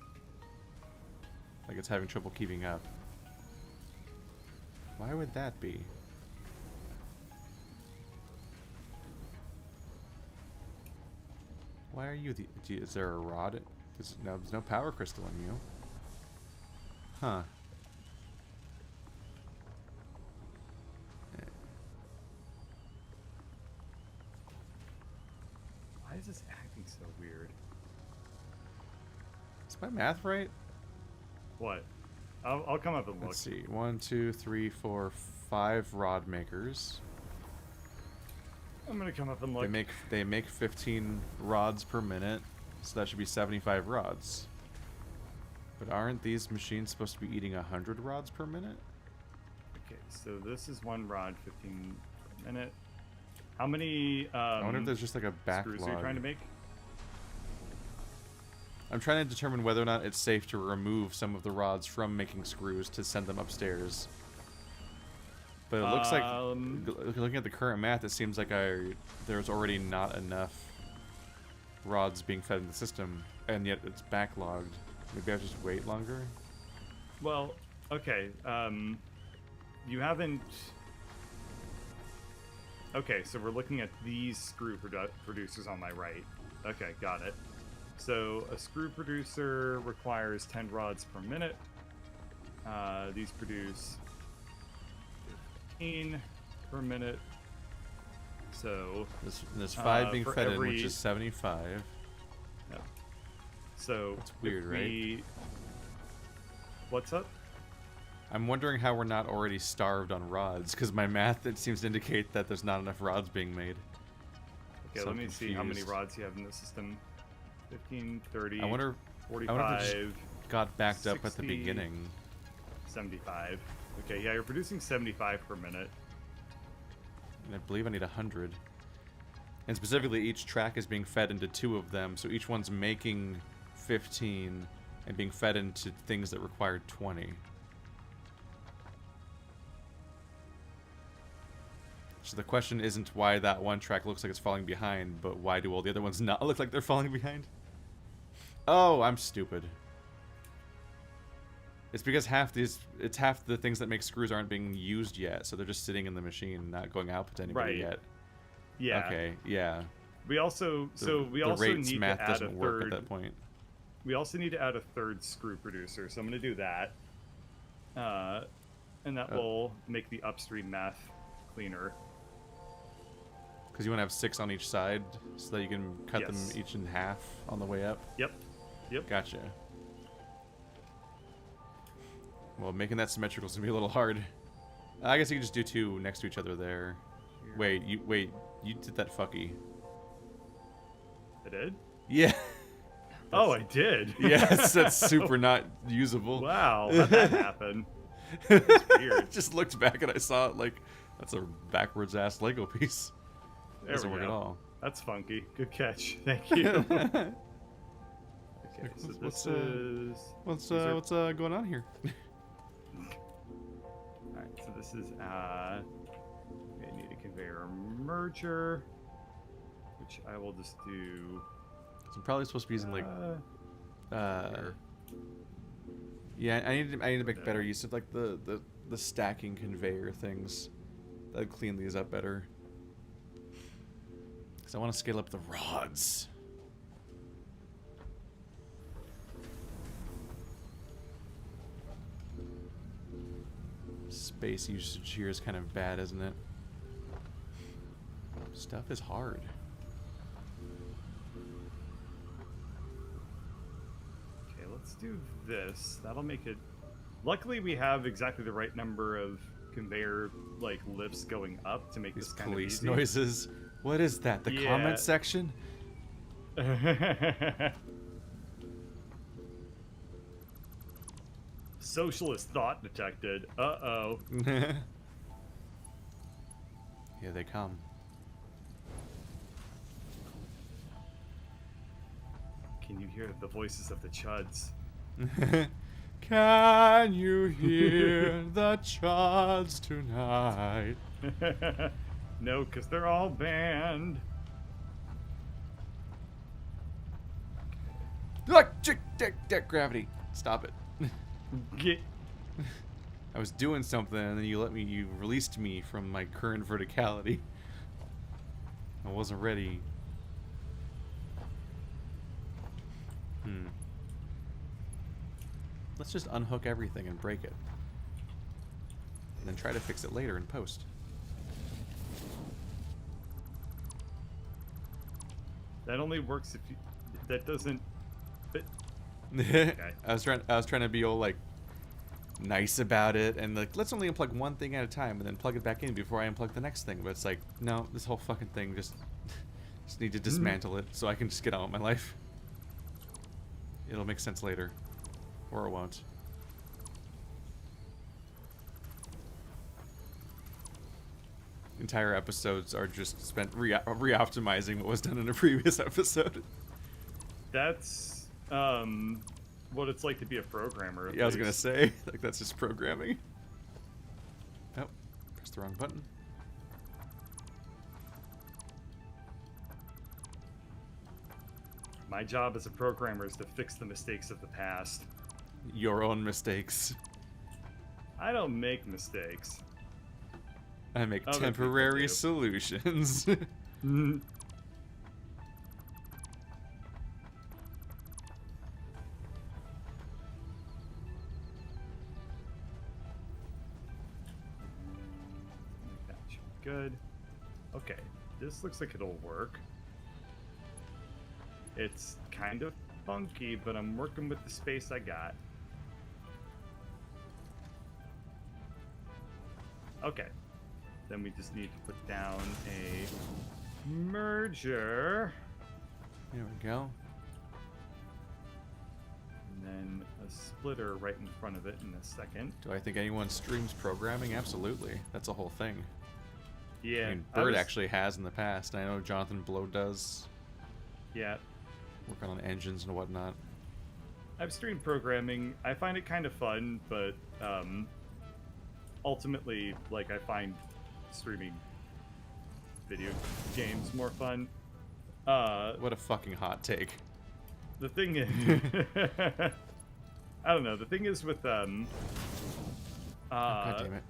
Like it's having trouble keeping up. Why would that be? Why are you the... Is there a rod? No, there's no power crystal in you. Huh. Why is this acting so weird? Is my math right? What? I'll come up and look. Let's see. 1, 2, 3, 4, 5 rod makers. I'm gonna come up and look. They make 15 rods per minute, so that should be 75 rods. But aren't these machines supposed to be eating 100 rods per minute? Okay, so this is 1 rod, 15 per minute. How many I wonder if there's just like a screws are you backlog. trying to make? I'm trying to determine whether or not it's safe to remove some of the rods from making screws to send them upstairs. But it looks like, looking at the current math, it seems like there's already not enough rods being fed in the system, and yet it's backlogged. Maybe I just wait longer? Well, okay. You haven't... Okay, so we're looking at these screw producers on my right. Okay, got it. So a screw producer requires 10 rods per minute. These produce 15 per minute. So there's 5 being fed every... in, which is 75. Yeah. So that's weird, right? What's up? I'm wondering how we're not already starved on rods, because my math, it seems to indicate that there's not enough rods being made. Okay, so let me see how many rods you have in the system. 15, 30, I wonder 45, if it just got backed 60, up at the beginning. 75. Okay, yeah, you're producing 75 per minute. And I believe I need 100. And specifically, each track is being fed into 2 of them, so each one's making 15 and being fed into things that require 20. So the question isn't why that one track looks like it's falling behind, but why do all the other ones not look like they're falling behind? Oh, I'm stupid. It's because half the things that make screws aren't being used yet, so they're just sitting in the machine, not going out to anybody yet. Yeah. Okay, yeah. We also the rates need math to add doesn't a work third. at that point. We also need to add a third screw producer, so I'm going to do that. And that will make the upstream math cleaner. Because you want to have 6 on each side, so that you can cut them each in half on the way up? Yep. Yep. Gotcha. Well, making that symmetrical is going to be a little hard. I guess you can just do 2 next to each other there. Wait, you did that fucky. I did? Yeah. Oh, I did? Yes, that's super not usable. Wow, how'd that happen? That's weird. Just looked back and I saw it like, that's a backwards-ass Lego piece. There Doesn't work at all. That's funky. Good catch. Thank you. Okay, so what's going on here? Alright, so this is I need a conveyor merger, which I will just do. So I'm probably supposed to be using like yeah, I need to make better use of like the stacking conveyor things. That'd clean these up better. Because I want to scale up the rods. Space usage here is kind of bad, isn't it? Stuff is hard. Okay, let's do this. That'll make it... Luckily, we have exactly the right number of conveyor like lifts going up to make These this kind of police easy. noises. What is that? The comment section? Socialist thought detected. Uh-oh. Here they come. Can you hear the voices of the chuds? Can you hear the chuds tonight? No, because they're all banned. Look, gravity. Stop it. Get. I was doing something and then you released me from my current verticality. I wasn't ready. Let's just unhook everything and break it. And then try to fix it later in post. That only works if you... That doesn't... Okay. I was trying to be all like nice about it and like let's only unplug one thing at a time and then plug it back in before I unplug the next thing. But it's like, no, this whole fucking thing just need to dismantle it so I can just get on with my life. It'll make sense later. Or it won't. Entire episodes are just spent re-optimizing what was done in a previous episode. That's um, what it's like to be a programmer. At Yeah, I was gonna least. say, like that's just programming. Oh, pressed the wrong button. My job as a programmer is to fix the mistakes of the past. Your own mistakes. I don't make mistakes. I make Other people temporary do. solutions. Mm. That should be good. Okay, this looks like it'll work. It's kind of funky, but I'm working with the space I got. Okay, then we just need to put down a merger, There we go. and then a splitter right in front of it in a second. Do I think anyone streams programming? Absolutely. That's a whole thing. Yeah, I mean, I Bird was- actually has in the past. I know Jonathan Blow does, Yeah, working on engines and whatnot. I've streamed programming. I find it kind of fun, but ultimately, like, I find streaming video games more fun. What a fucking hot take. The thing is, I don't know. The thing is with God damn it.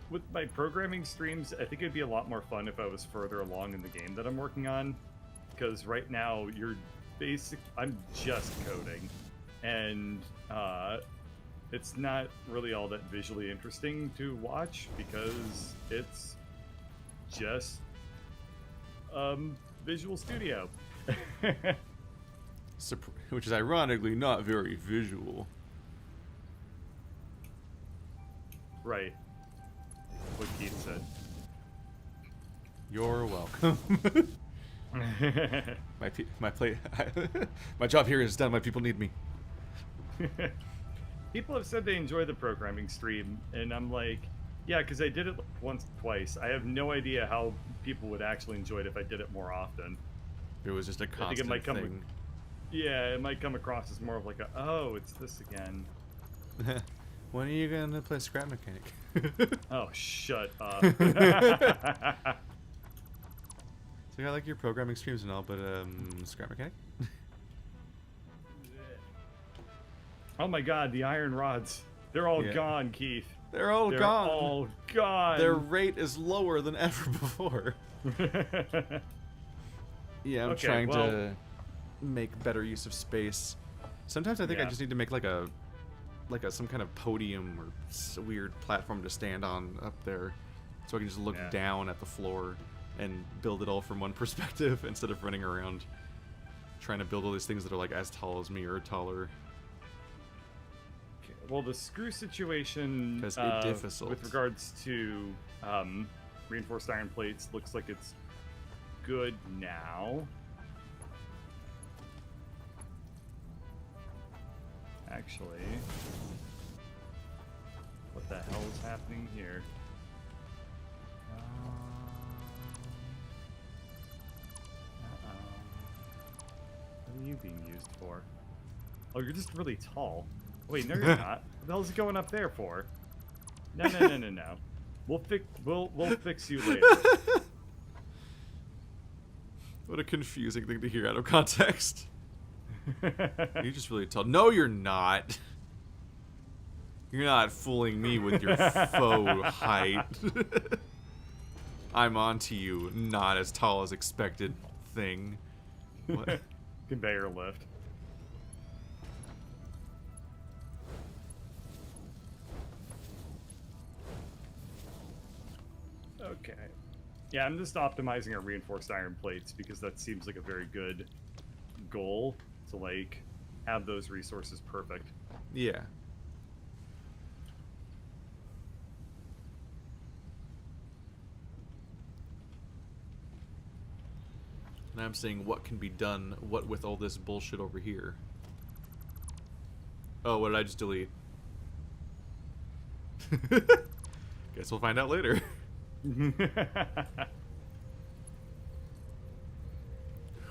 with my programming streams, I think it'd be a lot more fun if I was further along in the game that I'm working on. Because right now, I'm just coding, and it's not really all that visually interesting to watch because it's just Visual Studio. Which is ironically not very visual. Right. What Keith said. You're welcome. My job here is done. My people need me. People have said they enjoy the programming stream, and I'm like, yeah, because I did it like once, twice. I have no idea how people would actually enjoy it if I did it more often. It was just a think it constant might come thing. Yeah, it might come across as more of like a, oh, it's this again. When are you gonna play Scrap Mechanic? Oh, shut up. So I like your programming streams and all, but Scrap Mechanic? Oh my god, the iron rods. They're all Yeah. gone, Keith. They're all They're gone. all gone. Their rate is lower than ever before. Yeah, I'm Okay, trying well- to make better use of space. Sometimes I think I Yeah. just need to make like a some kind of podium or weird platform to stand on up there, so I can just look Yeah. down at the floor and build it all from one perspective instead of running around trying to build all these things that are like as tall as me or taller. Okay, well, the screw situation 'Cause it difficult. with regards to reinforced iron plates looks like it's good now. Actually, what the hell is happening here? What are you being used for? Oh, you're just really tall. Wait, no, you're not. What the hell is it going up there for? No. We'll fix you later. What a confusing thing to hear out of context. You're just really tall. No, you're not. You're not fooling me with your faux height. I'm onto you, not as tall as expected thing. What? Conveyor lift. Okay. Yeah, I'm just optimizing our reinforced iron plates because that seems like a very good goal to, like, have those resources perfect. Yeah. And I'm saying what can be done, what with all this bullshit over here. Oh, what did I just delete? Guess we'll find out later.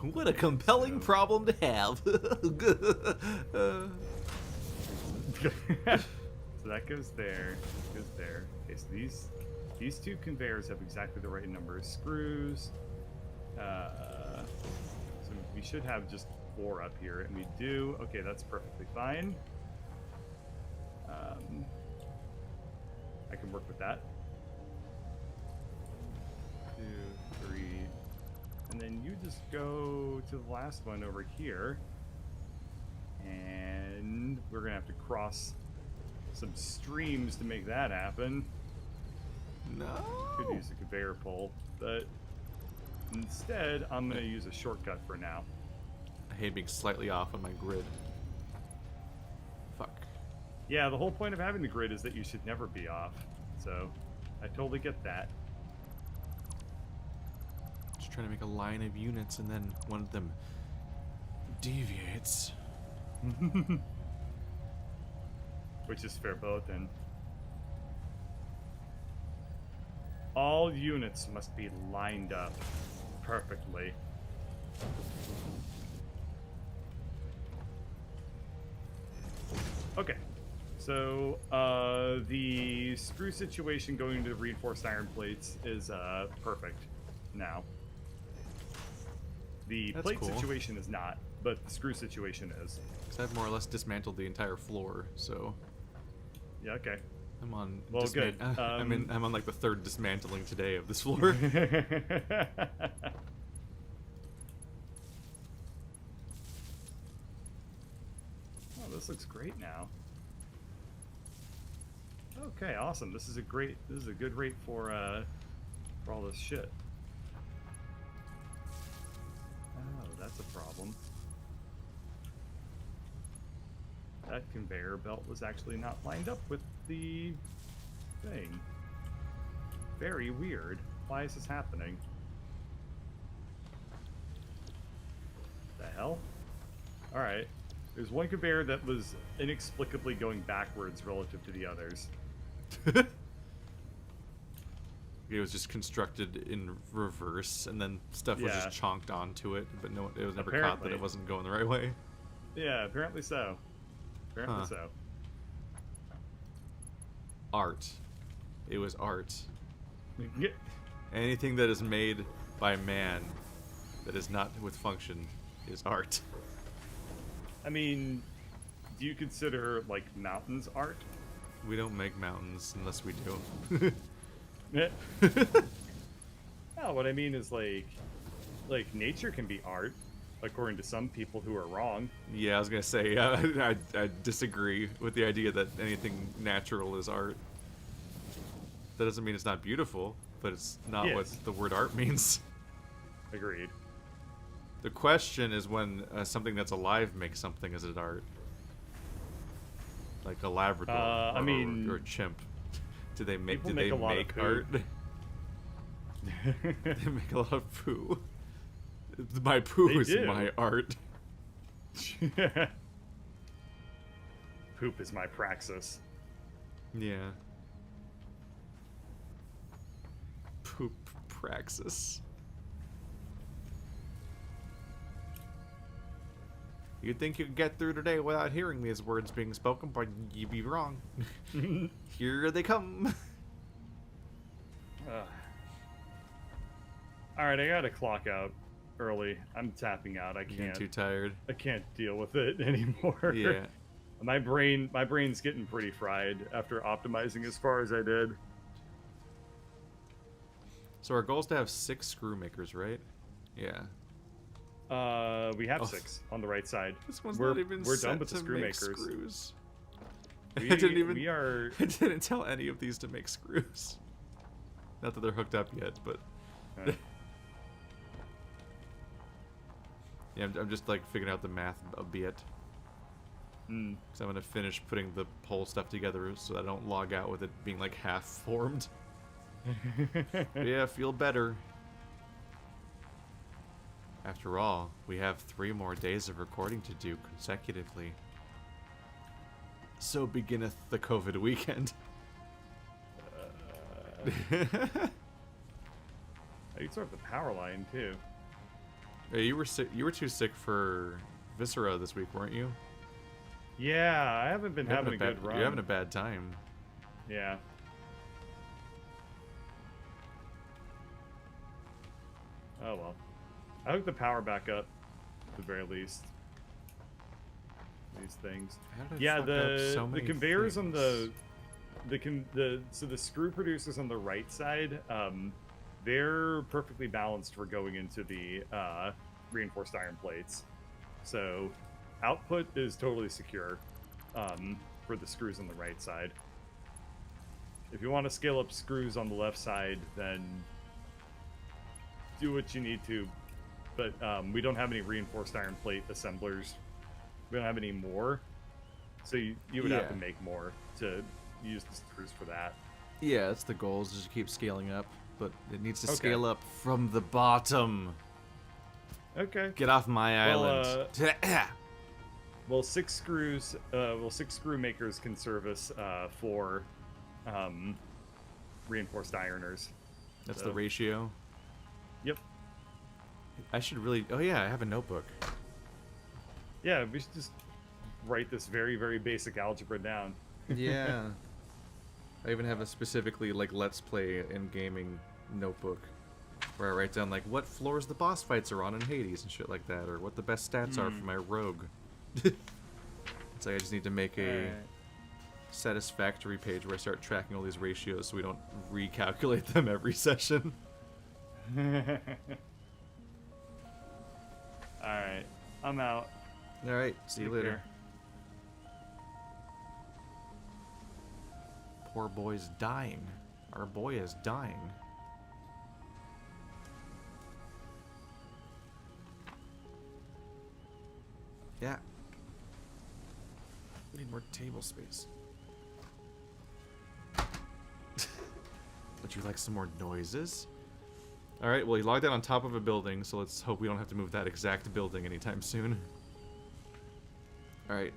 What a compelling problem to have. So that goes there, goes there. Okay, so these two conveyors have exactly the right number of screws. So we should have just 4 up here, and we do. Okay, that's perfectly fine. I can work with that. 2, 3, and then you just go to the last one over here, and we're gonna have to cross some streams to make that happen. No. Could use a conveyor pole, but instead I'm gonna use a shortcut for now. I hate being slightly off on my grid. Fuck. Yeah, the whole point of having the grid is that you should never be off. So I totally get that. Just trying to make a line of units and then one of them deviates. Which is fair both, and all units must be lined up perfectly. Okay, so the screw situation going to the reinforced iron plates is perfect now. The That's plate cool. situation is not, but the screw situation is. Because I've more or less dismantled the entire floor, so Yeah, okay. I'm on. Well, good. I'm on like the 3rd dismantling today of this floor. Oh, this looks great now. Okay, awesome. This is a good rate for all this shit. Oh, that's a problem. That conveyor belt was actually not lined up with the thing. Very weird. Why is this happening? The hell? Alright. There's one conveyor that was inexplicably going backwards relative to the others. It was just constructed in reverse, and then stuff was Yeah. just chonked onto it, but no, it was never caught that Apparently. it wasn't going the right way. Yeah, apparently so. Apparently Huh. so. Art. It was art. Yeah. Anything that is made by man that is not with function is art. I mean, do you consider, like, mountains art? We don't make mountains unless we do. Yeah. No, what I mean is, like nature can be art, according to some people who are wrong. Yeah, I was gonna say, I disagree with the idea that anything natural is art. That doesn't mean it's not beautiful, but it's not what Yes. the word art means. Agreed. The question is when something that's alive makes something, is it art? Like a Labrador I mean, or a chimp. Do they make? people Do make they a lot of make poo. art? They make a lot of poo. My poo They is do. my art. Poop is my praxis. Yeah. Poop praxis. You'd think you could get through today without hearing these words being spoken, but you'd be wrong. Here they come. Alright, I gotta clock out early. I'm tapping out. I You're getting can't. too tired. I can't deal with it anymore. Yeah. My brain's getting pretty fried after optimizing as far as I did. So our goal is to have 6 screw makers, right? Yeah. We have Oh. 6 on the right side. This one's we're not even we're set done with the to screw make makers. screws. We, I didn't even. we are. I didn't tell any of these to make screws. Not that they're hooked up yet, but uh, yeah, I'm just like figuring out the math a bit. mm, Because I'm gonna finish putting the whole stuff together so that I don't log out with it being like half formed. Yeah, feel better. After all, we have 3 more days of recording to do consecutively. So beginneth the COVID weekend. I can sort the power line too. Hey, you were sick. You were too sick for Viscera this week, weren't you? Yeah, I haven't been having a good run. You're having a bad time. Yeah. Oh well. I hooked the power back up, at the very least. These things. How did I Yeah, fuck up so the many conveyors on things? so the screw producers on the right side, they're perfectly balanced for going into the reinforced iron plates. So output is totally secure for the screws on the right side. If you want to scale up screws on the left side, then do what you need to. But we don't have any reinforced iron plate assemblers. We don't have any more. So you would have to make more to use the screws for that. Yeah, that's the goal, is just to keep scaling up. But it needs to scale up from the bottom. Okay. Get off my island. Well, 6 screws. 6 screw makers can service 4 reinforced ironers. That's the ratio. Yep. I should really. Oh yeah, I have a notebook. Yeah, we should just write this very, very basic algebra down. Yeah. I even have a specifically like Let's Play in gaming notebook where I write down like what floors the boss fights are on in Hades and shit like that, or what the best stats are for my rogue. It's like I just need to make a Satisfactory page where I start tracking all these ratios so we don't recalculate them every session. Alright, I'm out. Alright, see you later. Care. Poor boy's dying. Our boy is dying. Yeah. We need more table space. Would you like some more noises? Alright, well, he logged out on top of a building, so let's hope we don't have to move that exact building anytime soon. Alright.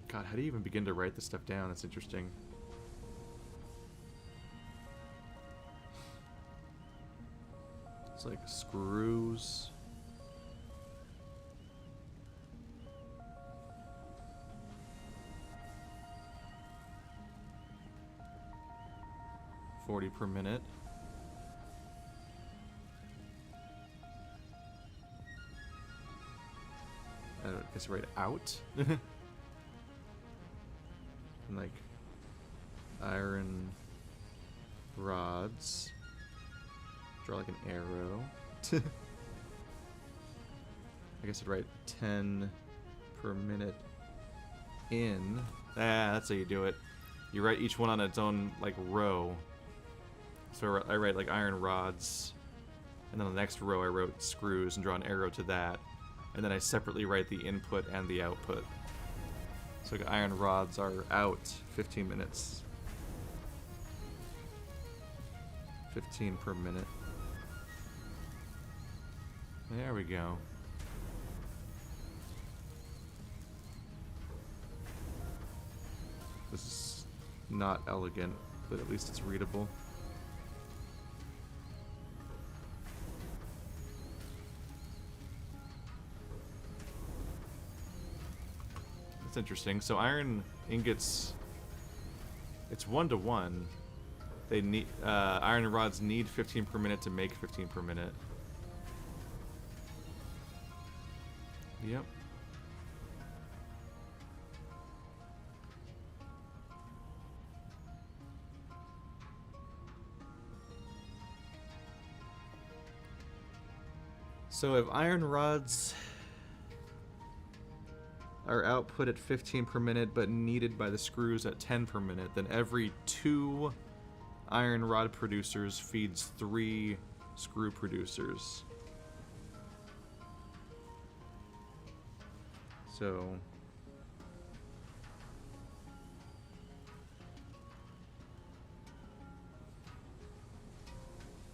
God, how do you even begin to write this stuff down? That's interesting. It's like screws. $40 per minute. I guess right out. And like iron rods. Draw like an arrow. I guess I'd write 10 per minute in. Ah, that's how you do it. You write each one on its own like row. So I write like iron rods, and then on the next row I wrote screws and draw an arrow to that, and then I separately write the input and the output. So like iron rods are out 15 minutes. 15 per minute. There we go. This is not elegant, but at least it's readable. That's interesting. So iron ingots, it's 1-to-1. They need iron rods need 15 per minute to make 15 per minute. Yep. So if iron rods are output at 15 per minute but needed by the screws at 10 per minute, then every 2 iron rod producers feeds 3 screw producers. So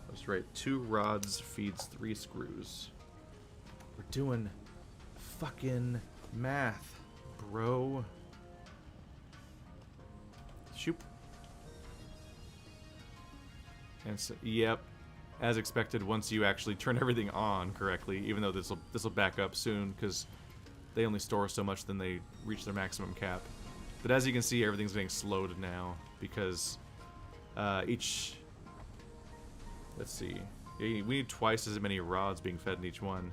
let's write 2 rods feeds 3 screws. We're doing fucking math, bro. Shoop. And so, yep, as expected, once you actually turn everything on correctly, even though this will back up soon because they only store so much, then they reach their maximum cap. But as you can see, everything's getting slowed now because each. Let's see. We need twice as many rods being fed in each one.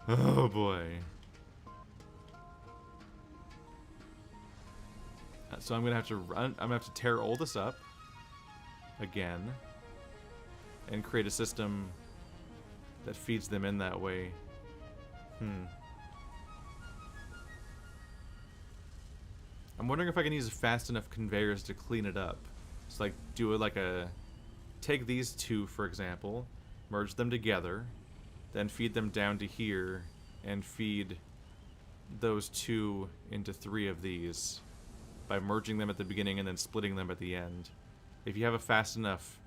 Oh boy. So I'm gonna have to run. I'm gonna have to tear all this up again and create a system that feeds them in that way. I'm wondering if I can use fast enough conveyors to clean it up. So like do it like a take these two, for example, merge them together, then feed them down to here and feed those two into 3 of these by merging them at the beginning and then splitting them at the end. If you have a fast enough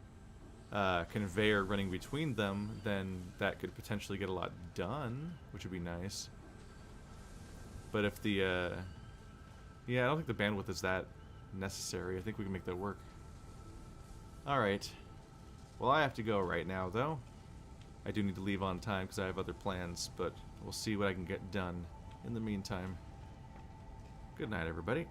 conveyor running between them, then that could potentially get a lot done, which would be nice. But if the yeah, I don't think the bandwidth is that necessary. I think we can make that work. Alright. Well, I have to go right now, though. I do need to leave on time because I have other plans, but we'll see what I can get done in the meantime. Good night, everybody.